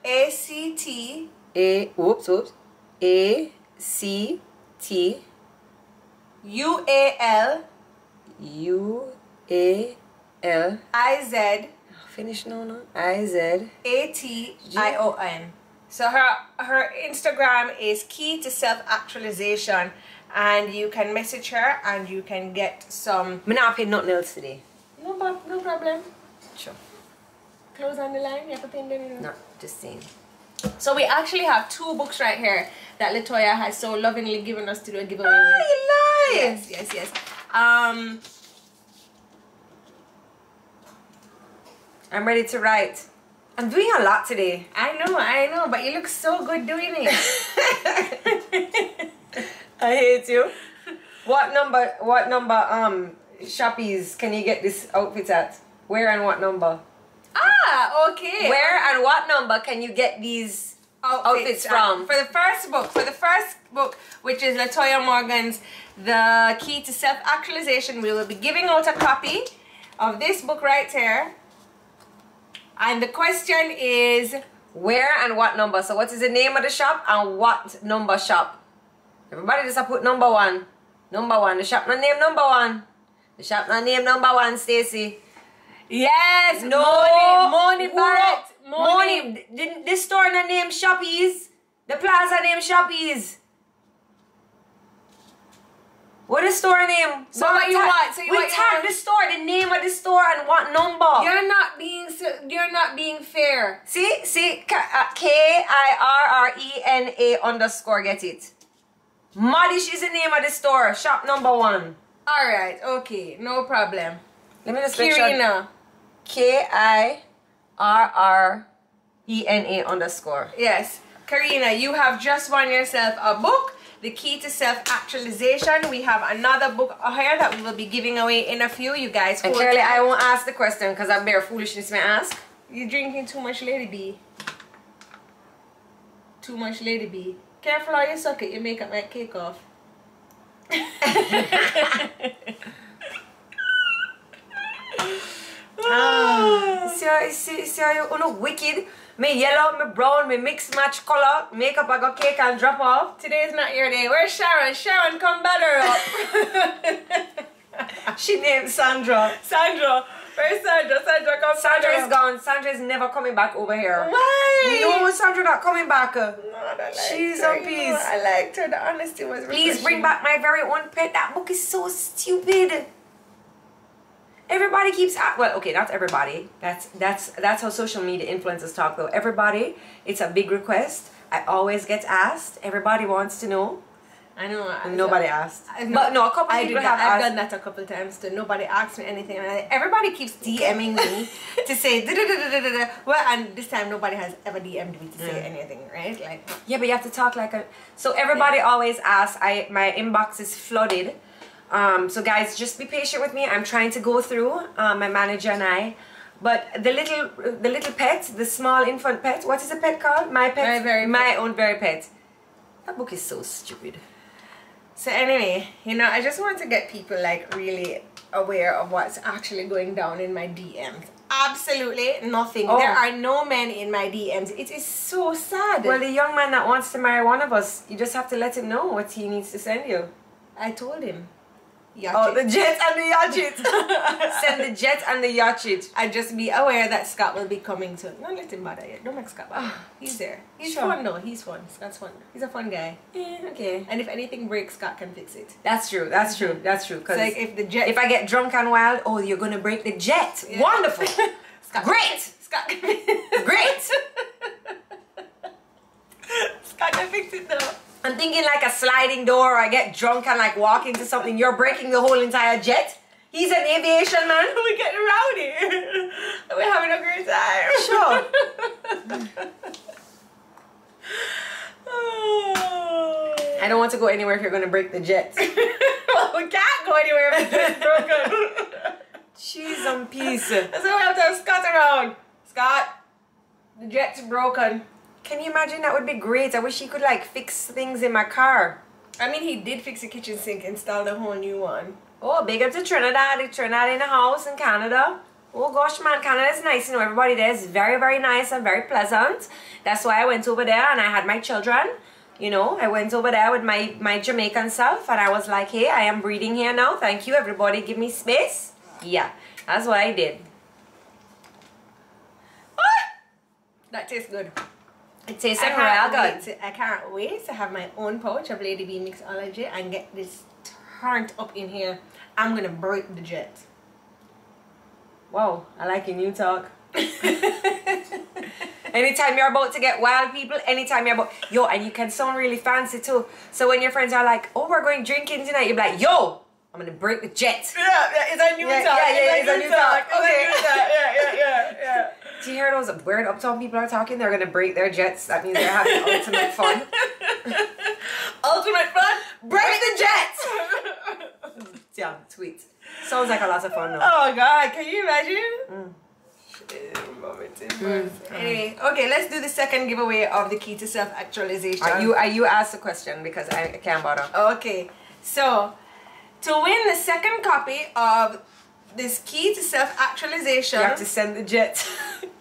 A-C-T. Whoops. A-C-T. U-A-L. U-A-L. I-Z. Finish no. I-Z. A-T-I-O-N. So her Instagram is Key to Self-Actualization, and you can message her and you can get some. I'm not paying nothing else today. No problem. Sure. Close on the line. You have to pin them in. No, just saying. So we actually have 2 books right here that Latoya has so lovingly given us to do a giveaway with. Oh, you lie! Yes. I'm ready to write. I'm doing a lot today. I know, but you look so good doing it. I hate you. What number shoppies can you get this outfit at? Where and what number? Ah, okay. Where and what number can you get these outfits from? For the first book, which is Latoya Morgan's The Key to Self-Actualization, we will be giving out a copy of this book right here. And the question is, where and what number? So what is the name of the shop and what number shop? Everybody just put number 1. Number 1. The shop not name number 1. The shop not name number 1, Stacy. yes, No. Moni Barrett. Moni. The store not name Shoppies. The plaza name Shoppies. What is store name? So what you want? We tag the store, the name of the store, and what number. You're not being fair. See, Kirrena _ get it. Modish is the name of the store. Shop number 1. All right, okay, no problem. Let me just make sure. Kirrena. Kirrena _ Yes, Kirrena, you have just won yourself a book, The Key to Self-Actualization. We have another book here that we will be giving away in a few. You guys. And clearly, I won't ask the question because I'm bare foolishness. May I ask? You're drinking too much Lady B. Too much Lady B. Careful how you suck it. You make up my cake off. See how you wicked. Me yellow, me brown, me mix match color. Makeup I got cake and drop off. Today is not your day. Where's Sharon? Sharon, come batter up. She named Sandra. Sandra. Where's Sandra? Sandra, come. Sandra is gone. Sandra is never coming back over here. Why? No, Sandra not coming back. No, I don't like She's her. a piece. I liked her. The honesty was Please bring back my very own pet. That book is so stupid. Everybody keeps well, okay, not everybody. That's how social media influencers talk though. Everybody, it's a big request. I always get asked. Everybody wants to know. I know. Nobody asked. But no, a couple people have asked. I've done that a couple of times too. Nobody asked me anything. And everybody keeps DMing me to say da-da-da-da-da-da. Well, and this time nobody has ever DM'd me to say anything, right? Like. Yeah, but you have to talk like a. So everybody always asks. My inbox is flooded. So guys, just be patient with me. I'm trying to go through my manager and I. But the little pet, the small infant pet. What is the pet called? My pet. My own very pet. That book is so stupid. So anyway, you know, I just want to get people like really aware of what's actually going down in my DMs. Absolutely nothing. Oh. There are no men in my DMs. It is so sad. Well, the young man that wants to marry one of us, you just have to let him know what he needs to send you. I told him. yacht. Oh, the jet and the yacht. Send the jet and the yacht. And just be aware that Scott will be coming soon. Don't let him bother you. Don't make Scott bother. He's there. He's Sure. fun though. He's fun. Scott's fun. He's a fun guy. Okay. And if anything breaks, Scott can fix it. That's true. That's true. That's true. Because So like if the jet, if I get drunk and wild, oh, you're gonna break the jet. Yeah. Wonderful. Scott, Great. Scott can fix it. Great. Scott can fix it though. I'm thinking like a sliding door. I get drunk and like walk into something. You're breaking the whole entire jet. He's an aviation man. We're getting rowdy. We're having a great time. Sure. I don't want to go anywhere if you're gonna break the jet. Well, we can't go anywhere if the jet's broken. Jeez, I'm peace. That's why we have to have Scott around. Scott, the jet's broken. Can you imagine? That would be great. I wish he could like fix things in my car. I mean, he did fix the kitchen sink, installed a whole new one. Oh, big up to Trinidad. Trinidad in the house in Canada. Oh gosh, man, Canada is nice. You know, everybody there is very, very nice and very pleasant. That's why I went over there and I had my children. You know, I went over there with my Jamaican self and I was like, hey, I am breeding here now. Thank you, everybody. Give me space. Yeah, that's what I did. That tastes good. It tastes like real good. I can't wait to have my own pouch of Lady Bee Mixology and get this turned up in here. I'm gonna break the jet. Wow, I like your new talk. Anytime you're about to get wild, people, anytime you're about, yo, and you can sound really fancy too. So when your friends are like, oh, we're going drinking tonight, you're like, yo, I'm gonna break the jet. Yeah, it's a new talk. It's a new talk. Okay. Yeah. Do you hear those weird uptown people are talking? They're gonna break their jets. That means they're having ultimate fun. Ultimate fun? Break the jet! Yeah, sweet. Sounds like a lot of fun though. Oh God, can you imagine? Anyway, okay, let's do the second giveaway of the key to self-actualization. Are you asked the question because I can't bother. Okay, so to win the second copy of this key to self-actualization, You have to send the jet.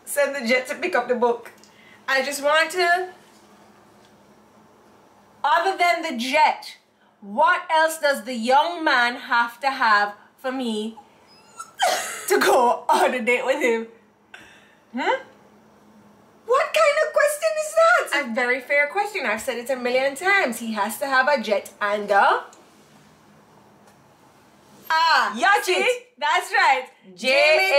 Send the jet to pick up the book. I just want to, other than the jet, what else does the young man have to have for me to go on a date with him? What kind of question is that? A very fair question. I've said it a million times. He has to have a jet and a Yacht. That's right. Jamie.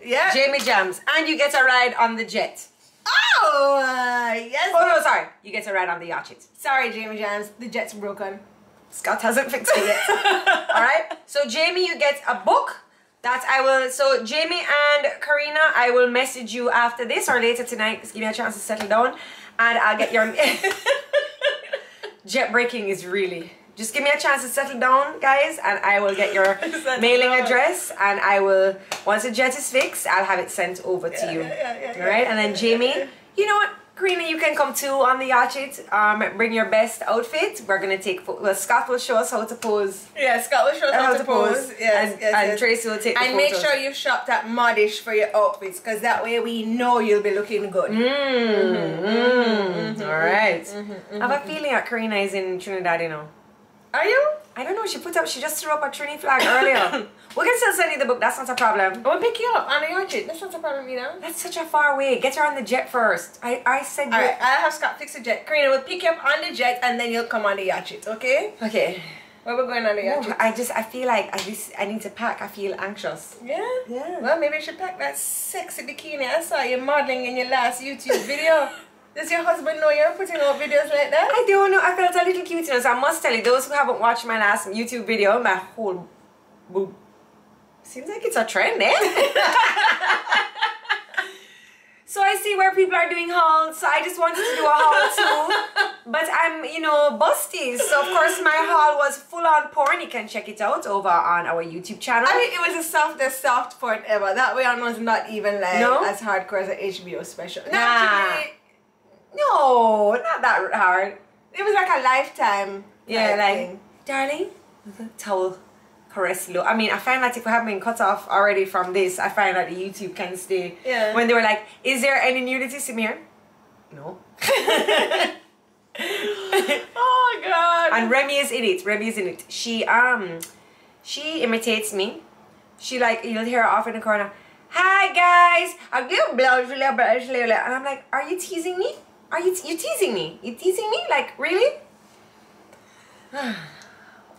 Yeah. Jamie Jams. And you get a ride on the jet. Oh, yes. Oh no, sorry. You get a ride on the yacht. Sorry, Jamie Jams. The jet's broken. Scott hasn't fixed it yet. Alright? So Jamie, you get a book that I will, so Jamie and Karina, I will message you after this or later tonight. Just give me a chance to settle down and I'll get your jet breaking is really, just give me a chance to settle down, guys, and I will get your mailing address and I will, once the jet is fixed, I'll have it sent over to you. Alright? And then Jamie, you know what? Karina, you can come too on the yacht. Bring your best outfit. We're gonna take. Well, Scott will show us how to pose. Yeah, Scott will show us how to pose. Yes, and Tracy will take the and make sure you've shopped at Modish for your outfits, because that way we know you'll be looking good. Alright. I have a feeling that Karina is in Trinidad, you know. Are you? I don't know. She just threw up a Trini flag earlier. We can still send you the book. That's not a problem. We'll pick you up on the yacht. That's not a problem, you know. That's such a far way. Get her on the jet first. I said. Alright, I'll have Scott fix the jet. Karina will pick you up on the jet and then you'll come on the yacht, okay? Okay. Where we're going on the yacht? I feel like at least I need to pack. I feel anxious. Yeah? Yeah. Well, maybe you should pack that sexy bikini I saw you modeling in your last YouTube video. Does your husband know you're putting out videos like that? I don't know. I felt a little cute, you know, so I must tell you, those who haven't watched my last YouTube video, my whole boob. Seems like it's a trend, eh? So I see where people are doing hauls, so I just wanted to do a haul too. But I'm, you know, busty. So of course my haul was full on porn. You can check it out over on our YouTube channel. I mean, it was the soft porn ever. That one was not even like as hardcore as an HBO special. Nah. Actually, no, not that hard. it was like a Lifetime. Yeah, like, thing. darling, towel, caress low. I mean, I find that if we have been cut off already from this, I find that the YouTube can stay. Yeah. When they were like, is there any nudity, Samir? No. Oh God. And Remy is in it. Remy is in it. She imitates me. She like, you'll hear her off in the corner. Hi guys, I'm gonna blow, and I'm like, are you teasing me? Are you teasing me? You teasing me? Like really?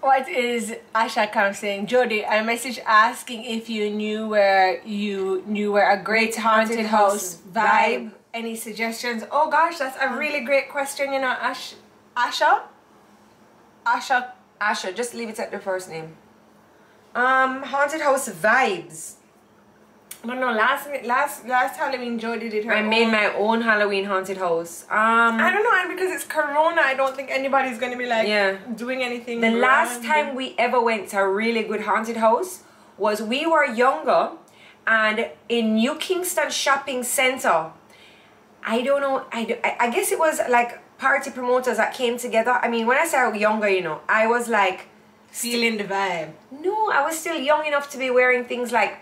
What is Asha Khan saying? Jodi, I message asking if you knew where a great haunted house vibe. Any suggestions? Oh gosh, that's a really great question. You know, Asha, just leave it at the first name. Haunted house vibes. No, last Halloween Jodi did her. I made my own Halloween haunted house. I don't know, and because it's Corona, I don't think anybody's gonna be like doing anything. The last time we ever went to a really good haunted house was we were younger, and in New Kingston Shopping Center. I don't know. I guess it was like party promoters that came together. I mean, when I say younger, you know, I was like feeling the vibe. No, I was still young enough to be wearing things like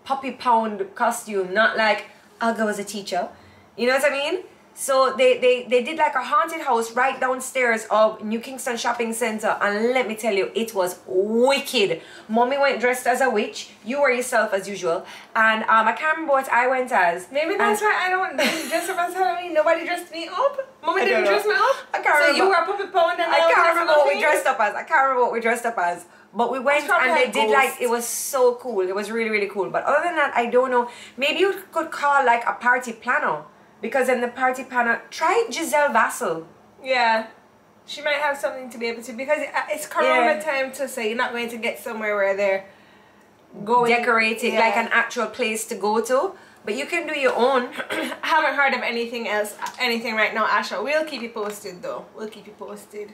puppy pound costume, not like I'll go as a teacher. You know what I mean? So they did like a haunted house right downstairs of New Kingston Shopping Center, and let me tell you, it was wicked. Mommy went dressed as a witch. You were yourself as usual, and I can't remember what I went as. Maybe that's why I don't dress up as Halloween. Nobody dressed me up. Mommy didn't dress me up. I can't remember. So you were a puppy pound, and I can't remember what we dressed up as. I can't remember what we dressed up as. But we went and they did like, it was so cool. It was really, really cool. But other than that, I don't know. Maybe you could call like a party planner. Because in the party planner, try Giselle Vassell. Yeah. She might have something to be able to, because it's Corona time to say you're not going to get somewhere where they're going. Decorated, like an actual place to go to. But you can do your own. I haven't heard of anything else, anything right now, Asha. We'll keep you posted though. We'll keep you posted.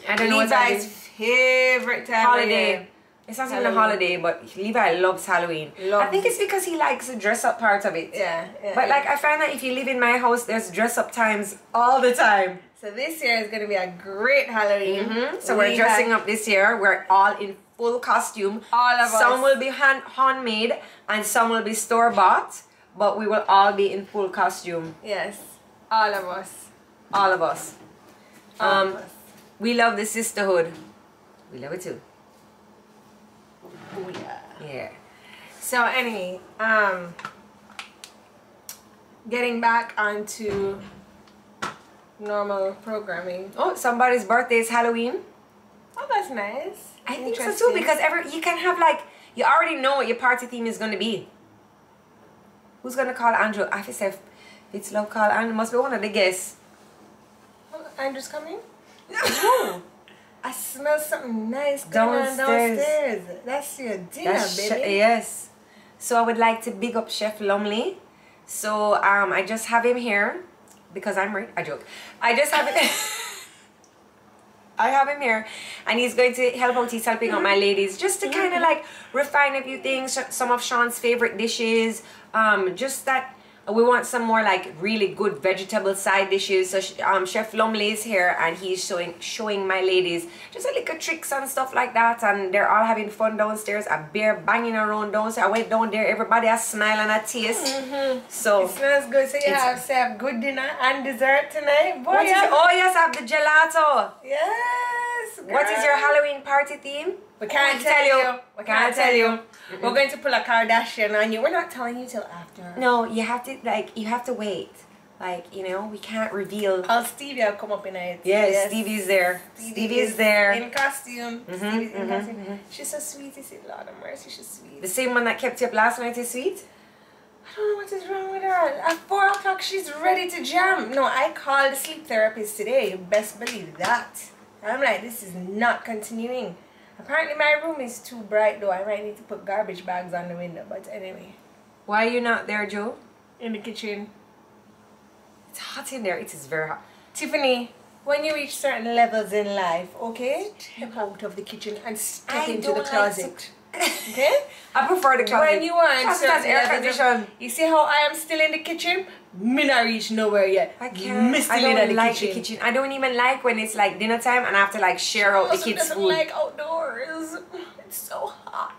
I don't know what Levi's favorite time holiday. It's not even a holiday, but Levi loves Halloween. I think it's because he likes the dress up part of it. Yeah. But like I find that if you live in my house, there's dress up times all the time. So this year is going to be a great Halloween. So we're dressing up this year. We're all in full costume. All of us. Some will be handmade and some will be store bought, but we will all be in full costume. Yes, all of us. All of us. All of us. We love the sisterhood. We love it too. Oh yeah. Yeah. So anyway, getting back onto normal programming. Oh, somebody's birthday is Halloween. Oh, that's nice. I think so too, because you can have like, you already know what your party theme is going to be. Who's going to call Andrew? I have to say, it's love call Andrew. Must be one of the guests. Oh, Andrew's coming? No. I smell something nice going on downstairs. That's your dinner, baby. Yes. So I would like to big up Chef Lumley. So I just have him here because I'm right. I joke. I just have it. I have him here, and he's going to help out. He's helping out my ladies just to kind of like refine a few things. Some of Sean's favorite dishes. Just that. We want some more like really good vegetable side dishes. So Chef Lumley is here, and he's showing my ladies just a little tricks and stuff like that, and they're all having fun downstairs. A bear banging around downstairs. I went down there, everybody a smile and a taste. So it smells good. So you have good dinner and dessert tonight. Boy, oh yes, I have the gelato. Yes, girl. What is your Halloween party theme? We can't tell you. We can't tell you. We're going to pull a Kardashian on you. We're not telling you till after. No, you have to wait. Like, you know, we can't reveal. Oh, Stevie will come up in it. Yes, Stevie's there. Stevie is there. In costume. Stevie's in costume. She's so sweet, you see, Lord of mercy, she's sweet. The same one that kept you up last night is sweet? I don't know what is wrong with her. At 4 o'clock, she's ready to jam. No, I called the sleep therapist today. Best believe that. I'm like, this is not continuing. Apparently my room is too bright though. I might need to put garbage bags on the window. But anyway. Why are you not there, Joe? In the kitchen. It's hot in there. It is very hot. Tiffany, when you reach certain levels in life, okay? Step out of the kitchen and step into the closet. Okay? I prefer the closet. When you want certain air condition. You see how I am still in the kitchen? Me not reach nowhere yet. I can't. I don't like the kitchen. I don't even like when it's like dinner time and I have to like share out the kids' food. I like outdoors. It's so hot.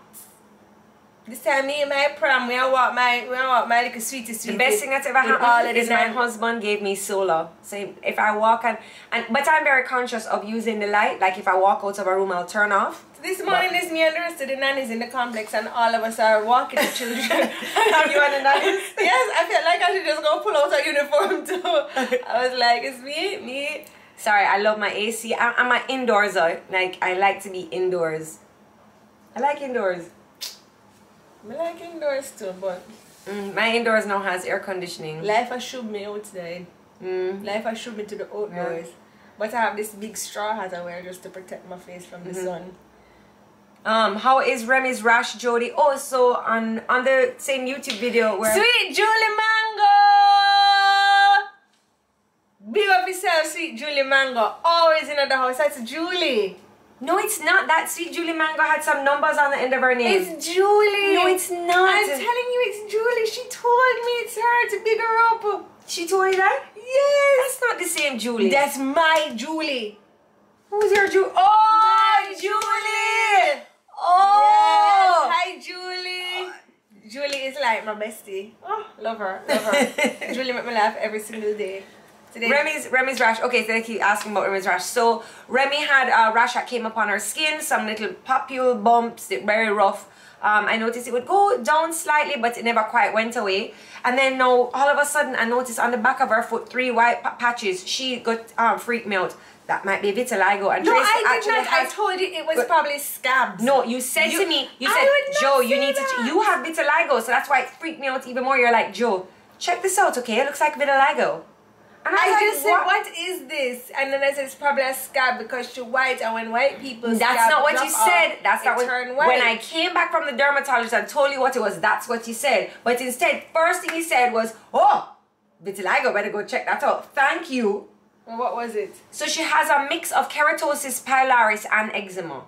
This time me and my prom, we walk my little sweetie. The best thing that's ever happened is my husband gave me solar. So if I walk but I'm very conscious of using the light. Like if I walk out of a room, I'll turn off. This morning is me and the rest of the nannies in the complex, and all of us are walking the children. You and the nannies? Yes, I felt like I should just go pull out a uniform too. I was like, it's me. Sorry, I love my AC. I'm an indoors though. Like I like to be indoors. I like indoors. I like indoors too, but my indoors now has air conditioning. life has shoved me outside. Life has shoved me to the outdoors. Yeah. But I have this big straw hat I wear just to protect my face from the sun. How is Remy's rash, Jodi? Oh, so on the same YouTube video where Sweet Julie Mango! Big up yourself, Sweet Julie Mango. Always in the house. That's Julie. No, it's not. That Sweet Julie Mango had some numbers on the end of her name. It's Julie. No, it's not. I'm telling you, it's Julie. She told me it's her to big her up. She told you that? Yes. That's not the same Julie. That's my Julie. Who's your Julie? Oh, My Julie! Oh! Yes. Hi, Julie. Julie is like my bestie. Oh, love her. Love her. Julie make me laugh every single day. Today. Remy's rash. Okay, so they keep asking about Remy's rash. So Remy had a rash that came upon her skin, some little papule bumps, very rough. I noticed it would go down slightly, but it never quite went away. And then now, all of a sudden, I noticed on the back of her foot 3 white patches. She got freaked me out. That might be vitiligo. And No, Tracy I did actually not. I has- told you it was probably scabs. No, you said to me, you I said, would not Joe, you say need that. to, you have vitiligo, so that's why it freaked me out even more. You're like, Joe, check this out, okay? It looks like vitiligo. And I was just like, said, what is this? And then I said, it's probably a scab because she's white, and when white people That's scab not what drop you off, said. That's not it what. turned white. When I came back from the dermatologist and told you what it was, that's what you said. But instead, first thing you said was, "Oh, vitiligo. Better go check that out." Thank you. Well, what was it? So she has a mix of keratosis pilaris and eczema.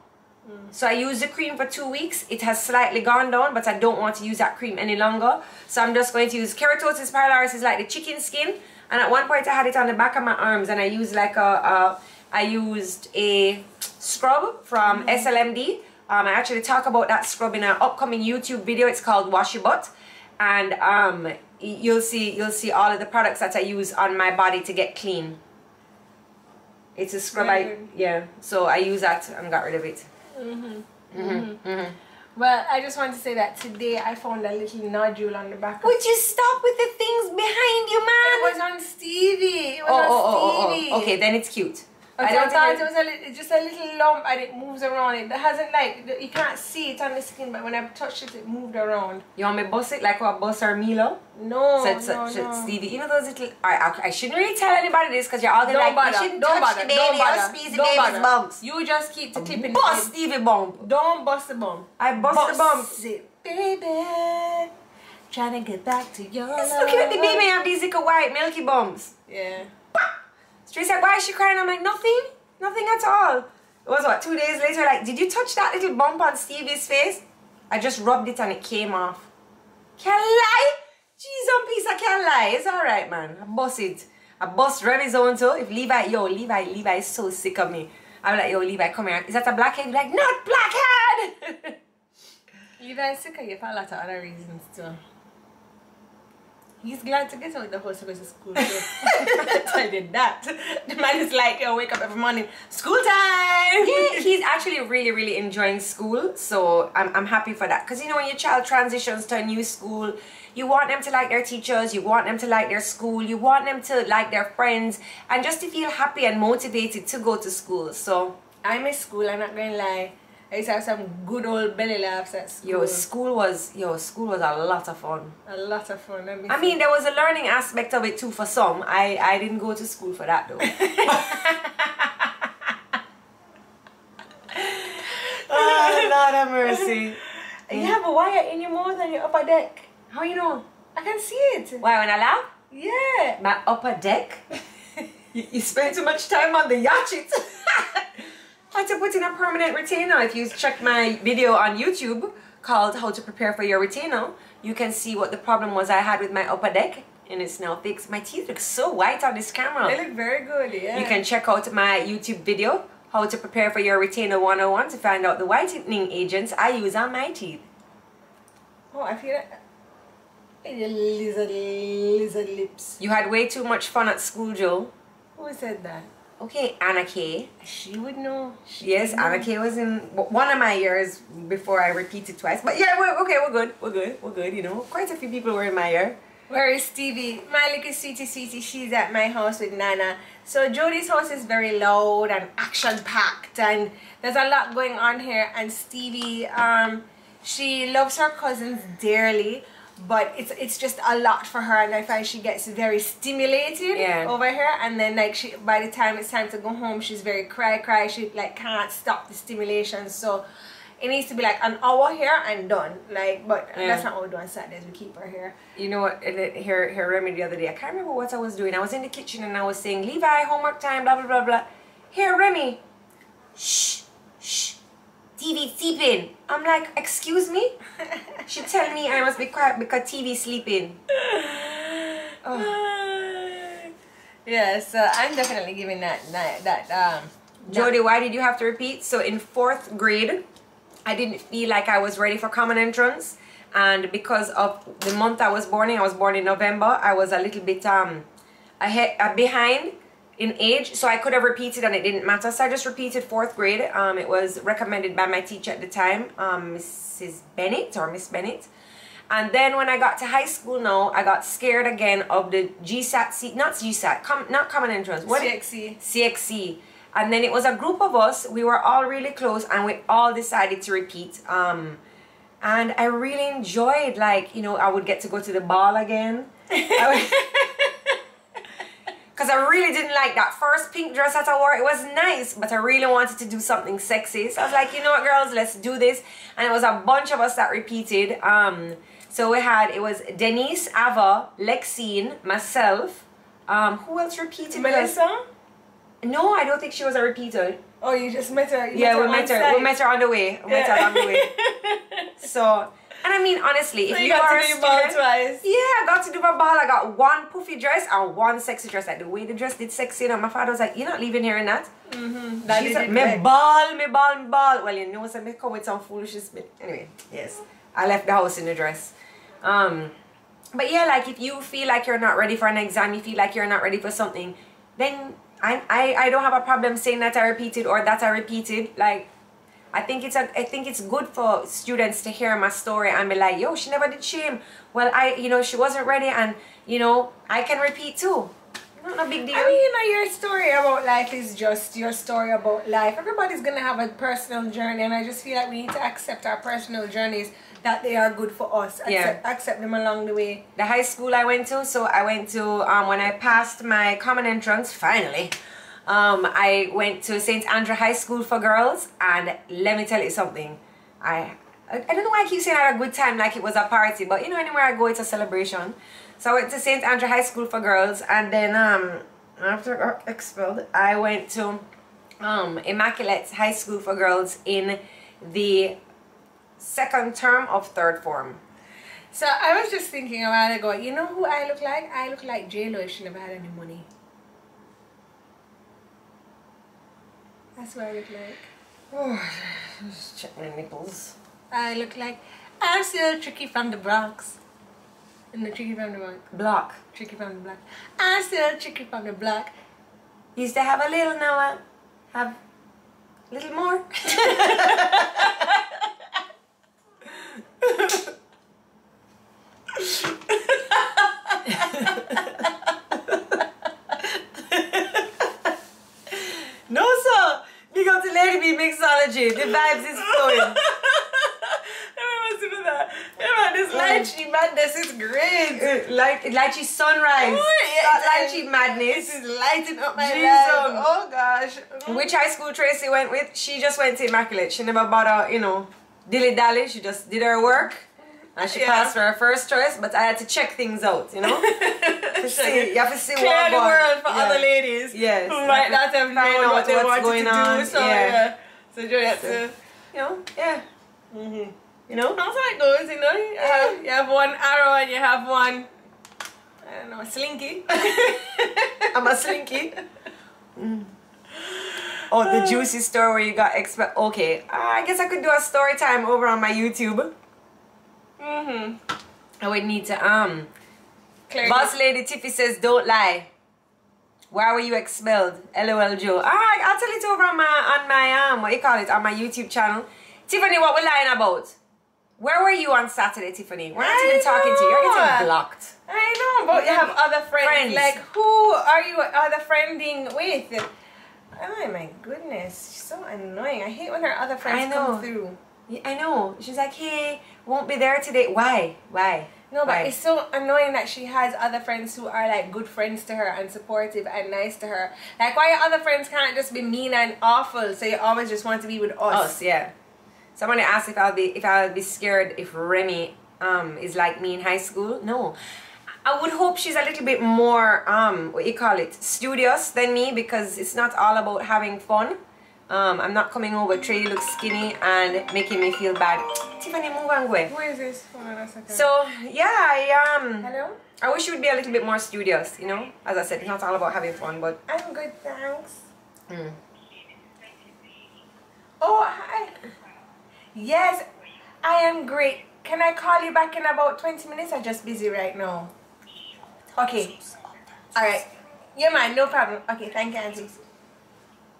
So I used the cream for 2 weeks. It has slightly gone down, but I don't want to use that cream any longer. So I'm just going to use keratosis pilaris is like the chicken skin. And at one point I had it on the back of my arms, and I used like I used a scrub from SLMD. I actually talk about that scrub in an upcoming YouTube video. It's called Wash Your Butt, and you'll see all of the products that I use on my body to get clean. It's a scrub. So I use that and got rid of it. Well, I just want to say that today I found a little nodule on the back of Would you stop with the things behind you, man? It was on Stevie. It was on Stevie. Okay, then it's cute. I thought it was just a little lump, and it moves around. It hasn't you can't see it on the skin, but when I touched it, it moved around. You want me to bust it like what bust our Milo? No, no. Stevie, you know those little. I shouldn't really tell anybody this because you're all gonna you shouldn't touch the baby or squeeze the baby's bumps. You just keep the clipping. Bust Stevie bump. Don't bust the bump. I bust the bump. It, baby. Trying to get back to your Just looking at the baby have these little white milky bumps. Yeah. She's like, why is she crying? I'm like, nothing at all. It was what, 2 days later, like, did you touch that little bump on Stevie's face? I just rubbed it and it came off. Can't lie. Jeez on piece, I can't lie. It's alright, man. I bust it. I bust Remy's own too. If Levi is so sick of me. I'm like, yo, Levi, come here. Is that a blackhead? He's like, not blackhead. Levi's sick of you for a lot of other reasons too. He's glad to get out the house to go to school. I did that. The man is like, yo, wake up every morning, school time. Yeah, he's actually really enjoying school, so I'm happy for that. Because you know, when your child transitions to a new school, you want them to like their teachers, you want them to like their school, you want them to like their friends, and just to feel happy and motivated to go to school. So I miss school, I'm not gonna lie. I used to have some good old belly laughs at school. School was a lot of fun. A lot of fun. I mean, there was a learning aspect of it too for some. I didn't go to school for that though. Oh, Lord have mercy. You have a wire in your mouth on your upper deck. How you know? I can see it. Why, when I laugh? Yeah. My upper deck? you spend too much time on the yacht. I had to put in a permanent retainer. If you check my video on YouTube called How to Prepare for Your Retainer, you can see what the problem was I had with my upper deck, and it's now fixed. My teeth look so white on this camera. They look very good, yeah. You can check out my YouTube video, How to Prepare for Your Retainer 101, to find out the whitening agents I use on my teeth. Oh, I feel like lizard lips. You had way too much fun at school, Joe. Who said that? Okay, Anna Kay. She would know. Yes, Anna Kay was in one of my years before I repeated twice. But yeah, we're good, you know. Quite a few people were in my year. Where is Stevie? My little sweetie, she's at my house with Nana. So Jodi's house is very loud and action-packed, and there's a lot going on here. And Stevie, she loves her cousins dearly, but it's just a lot for her, and I find she gets very stimulated over here. And then like by the time it's time to go home, she's very cry. She like can't stop the stimulation. So it needs to be like an hour here and done. Like, but that's not what we do on Saturdays. We keep her here. You know what? Her Remy the other day, I can't remember what I was doing. I was in the kitchen and I was saying, Levi, homework time, blah blah blah blah. Here, Remy, shh, TV sleeping. I'm like, excuse me? She tell me I must be quiet because TV sleeping. Oh. Yeah, so I'm definitely giving that Jodi, why did you have to repeat? So in 4th grade, I didn't feel like I was ready for common entrance, and because of the month I was born in November, I was a little bit behind in age, so I could have repeated and it didn't matter. So I just repeated 4th grade. It was recommended by my teacher at the time, Mrs. Bennett or Miss Bennett. And then when I got to high school now, I got scared again of the GSAT, not common entrance, what? CXC. And then it was a group of us, we were all really close, and we all decided to repeat. And I really enjoyed, like, you know, I would get to go to the ball again. Because I really didn't like that first pink dress that I wore. It was nice, but I really wanted to do something sexy. So I was like, you know what, girls, let's do this. And it was a bunch of us that repeated. So it was Denise, Ava, Lexine, myself. Who else repeated? Melissa? No, I don't think she was a repeater. Oh, you just met her? We met her on the way. So, and I mean, honestly, so if you you got are to do a your ball student, twice. yeah, I got to do my ball. I got one puffy dress and one sexy dress. Like the way the dress did sexy, and my father was like, "You're not leaving here in that." She's like, me ball. Well, you know, so me come with some foolishness. But anyway, yes, I left the house in the dress. But yeah, like if you feel like you're not ready for an exam, you feel like you're not ready for something, then I don't have a problem saying that I repeated or that I repeated. Like, I think it's good for students to hear my story and be like, yo, she never did shame. Well, she wasn't ready, and you know, I can repeat too. Not a big deal. I mean, you know, your story about life is just your story about life. Everybody's gonna have a personal journey, and I just feel like we need to accept our personal journeys, that they are good for us. Accept them along the way. The high school I went to, when I passed my common entrance, finally, I went to St. Andrew High School for girls, and let me tell you something. I don't know why I keep saying I had a good time like it was a party, but you know, anywhere I go, it's a celebration. So I went to St. Andrew High School for girls, and then after I got expelled, I went to Immaculate High School for girls in the 2nd term of 3rd form. So I was just thinking a while ago, you know who I look like? I look like J-Lo if she never had any money. That's what I look like. Oh, just check my nipples. I look like, I'm still Tricky from the Bronx. No, Tricky from the Bronx. Block. Tricky from the block. I'm still Tricky from the block. Used to have a little, now I have a little more. No, sir. Big up to Lady Bee Mixology. The vibes is flowing. This lychee madness is great. Lychee sunrise. Lychee madness. This is lighting up my life. Oh gosh. Which high school Tracy went with? She just went to Immaculate. She never bother, you know, dilly-dally. She just did her work. And she passed for her first choice, but I had to check things out, you know? You have to see clear what the world for other ladies yes, who might not have known what they wanted to do. So yeah. So Jodi had to, you know, you know? That's how it goes, you know? You have one arrow and you have one, I don't know, a slinky. I'm a slinky. Oh, the juicy story where you got okay, I guess I could do a story time over on my YouTube. I would need to Clearly. Boss Lady Tiffy says, don't lie. Why were you expelled? LOL Joe. Alright, I'll tell it over on my what you call it, on my YouTube channel. Tiffany, what we're lying about? Where were you on Saturday, Tiffany? We're not even talking to you. You're getting blocked. I know, but you have other friends. Like, who are you other friending with? Oh my goodness, she's so annoying. I hate when her other friends come through. Yeah, I know. She's like, hey, won't be there today. Why? No, but it's so annoying that she has other friends who are like good friends to her and supportive and nice to her. Like, why your other friends can't just be mean and awful, so you always just want to be with us? Yeah. Somebody asked if I'll be scared if Remy is like me in high school. No. I would hope she's a little bit more what you call it, studious than me, because it's not all about having fun. I'm not coming over Trey looks skinny and making me feel bad. Tiffany, move on, go. Who is this? Hold on a second. So yeah, Hello? I wish you would be a little bit more studious, you know? As I said, it's not all about having fun, but I'm good, thanks. Oh, hi. Yes, I am great. Can I call you back in about 20 minutes? I'm just busy right now. Okay. Alright. Yeah, man, no problem. Okay, thank you, Auntie.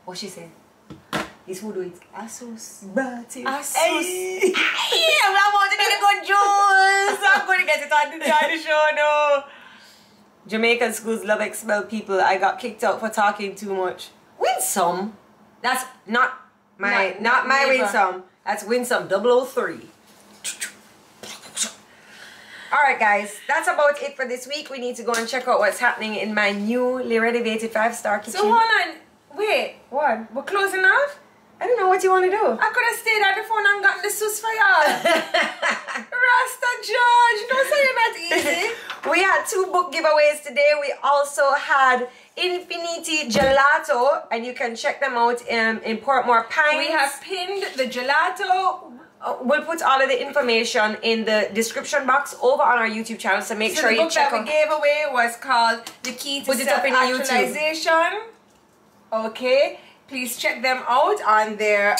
what she said? Is who do it? Asus. Brati. Asus. Hey. I'm about to get a good juice. I'm going to get it on the show now. Jamaican schools love expel people. I got kicked out for talking too much. Win some. That's not my win some. That's win some 003. Alright guys, that's about it for this week. We need to go and check out what's happening in my newly renovated 5-star kitchen. So hold on. Wait. What? We're closing off? I don't know what you want to do. I could have stayed on the phone and gotten the sauce for y'all. Rasta George, don't say you're not easy. We had 2 book giveaways today. We also had Infini Gelato, and you can check them out in Portmore Pines. We have pinned the gelato. We'll put all of the information in the description box over on our YouTube channel, so make sure you check out. The book that we gave away was called The Key to Self-Actualization. Okay, please check them out on their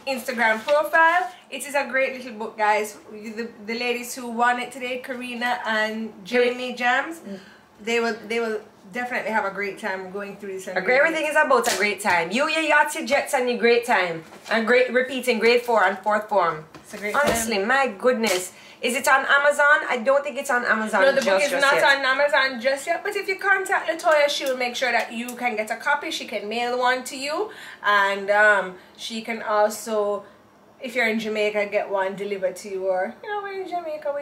Instagram profile. It is a great little book, guys. The ladies who won it today, Karina and Jamie Jams, they will definitely have a great time going through this. Everything is about a great time. You, your yachts, your jets, and your great time. And repeating grade 4 and 4th form. It's a great Honestly, time. My goodness. Is it on Amazon? I don't think it's on Amazon. No, the book is not on Amazon just yet. But if you contact Latoya, she will make sure that you can get a copy. She can mail one to you. And she can also, if you're in Jamaica, get one delivered to you. Or, you know, we're in Jamaica,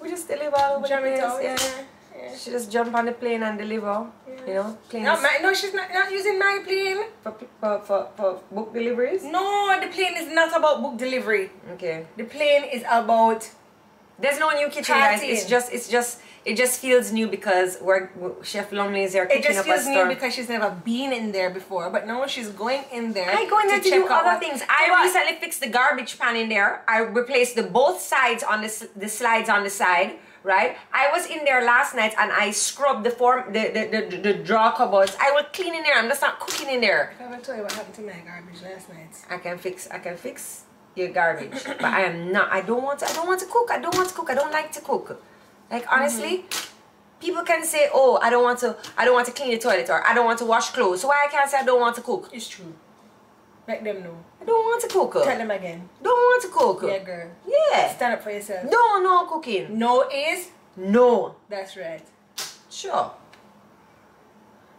we just deliver all over jam the it place. out. Yeah. She just jump on the plane and deliver. You know, No, she's not using my plane. For book deliveries? No, the plane is not about book delivery. Okay. The plane is about... There's no new kitchen, guys. It just feels new because Chef Lumley is there cooking up a store. It just feels new because she's never been in there before. But now she's going in there. I go in there to do other things. I recently fixed the garbage pan in there. I replaced both sides on the slides on the side. Right? I was in there last night and I scrubbed the drawer cupboards. I will clean in there. I'm just not cooking in there. I will tell you what happened to my garbage last night. I can fix your garbage, but I don't want to cook. I don't like to cook. Like honestly, people can say, "Oh, I don't want to clean the toilet," or "I don't want to wash clothes." So why I can't say I don't want to cook? It's true. Let them know. I don't want to cook. Tell them again. Don't want to cook. Yeah, girl. Yeah. Stand up for yourself. No cooking. No is no. That's right. Sure.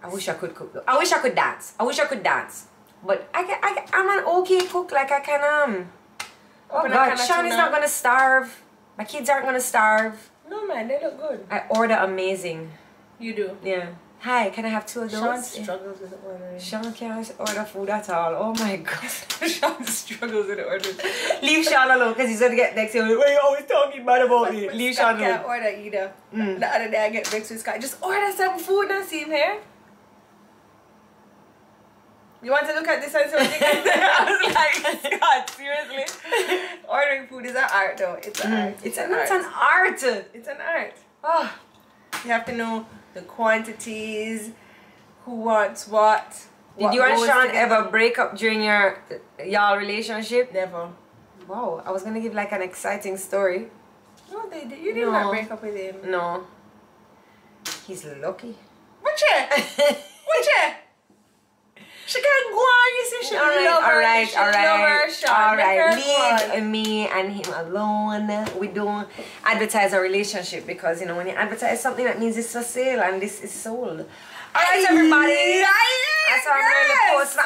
I wish I could cook though. I wish I could dance. But I'm an okay cook. Like I can Oh God, Sean is not gonna starve. My kids aren't gonna starve. No man, they look good. I order amazing. You do? Yeah. Hi, can I have 2 of those? Sean struggles with ordering. Sean can't order food at all. Oh my God. Sean struggles with ordering. Leave Sean alone because he's gonna get next to you. Why you always talking bad about me? Leave Sean alone. I can't order either. The other day I get vexed with Scott. Just order some food and see him here. You want to look at this and see what you can say? I was like, Scott, seriously? Ordering food is an art though. It's an art. It's an art. It's an art. Oh. You have to know the quantities, who wants what. Did you and Sean ever break up during y'all relationship? Never. Wow, I was gonna give like an exciting story. No, they did. You did No. not break up with him. No. He's lucky. What you? She can go on, you see. She love her. She love her shot. Leave me and him alone. We don't advertise our relationship because, you know, when you advertise something, that means it's for sale and this is sold. Alright, everybody. That's our early post.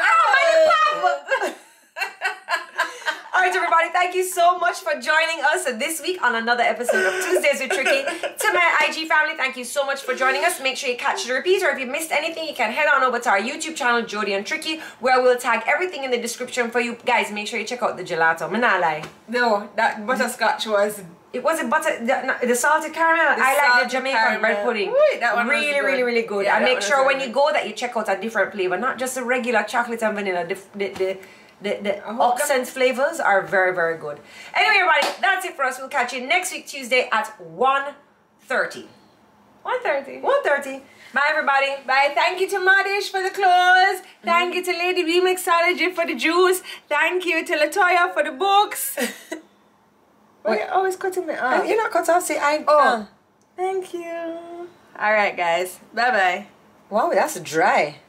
Alright, everybody. Thank you so much for joining us this week on another episode of Tuesdays with Tricky. To my IG family, thank you so much for joining us. Make sure you catch the repeat, or if you missed anything, you can head on over to our YouTube channel, Jodi and Tricky, where we'll tag everything in the description for you guys. Make sure you check out the gelato. I'm not lie. No, that butterscotch was. It wasn't butter, the salted caramel. I like the Jamaican bread pudding. Ooh, that one really, was good. really, really good. Yeah, And that make one sure was when good. you go that you check out a different flavor, not just the regular chocolate and vanilla. The accent flavors are very, very good. Anyway, everybody, that's it for us. We'll catch you next week, Tuesday at 1:30. 1:30. 1:30. Bye, everybody. Bye. Thank you to Modish for the clothes. Thank you to Lady Bee Mixology for the juice. Thank you to Latoya for the books. Why you always cutting me off? You're not cut off. See, Thank you. All right, guys. Bye-bye. Wow, that's dry.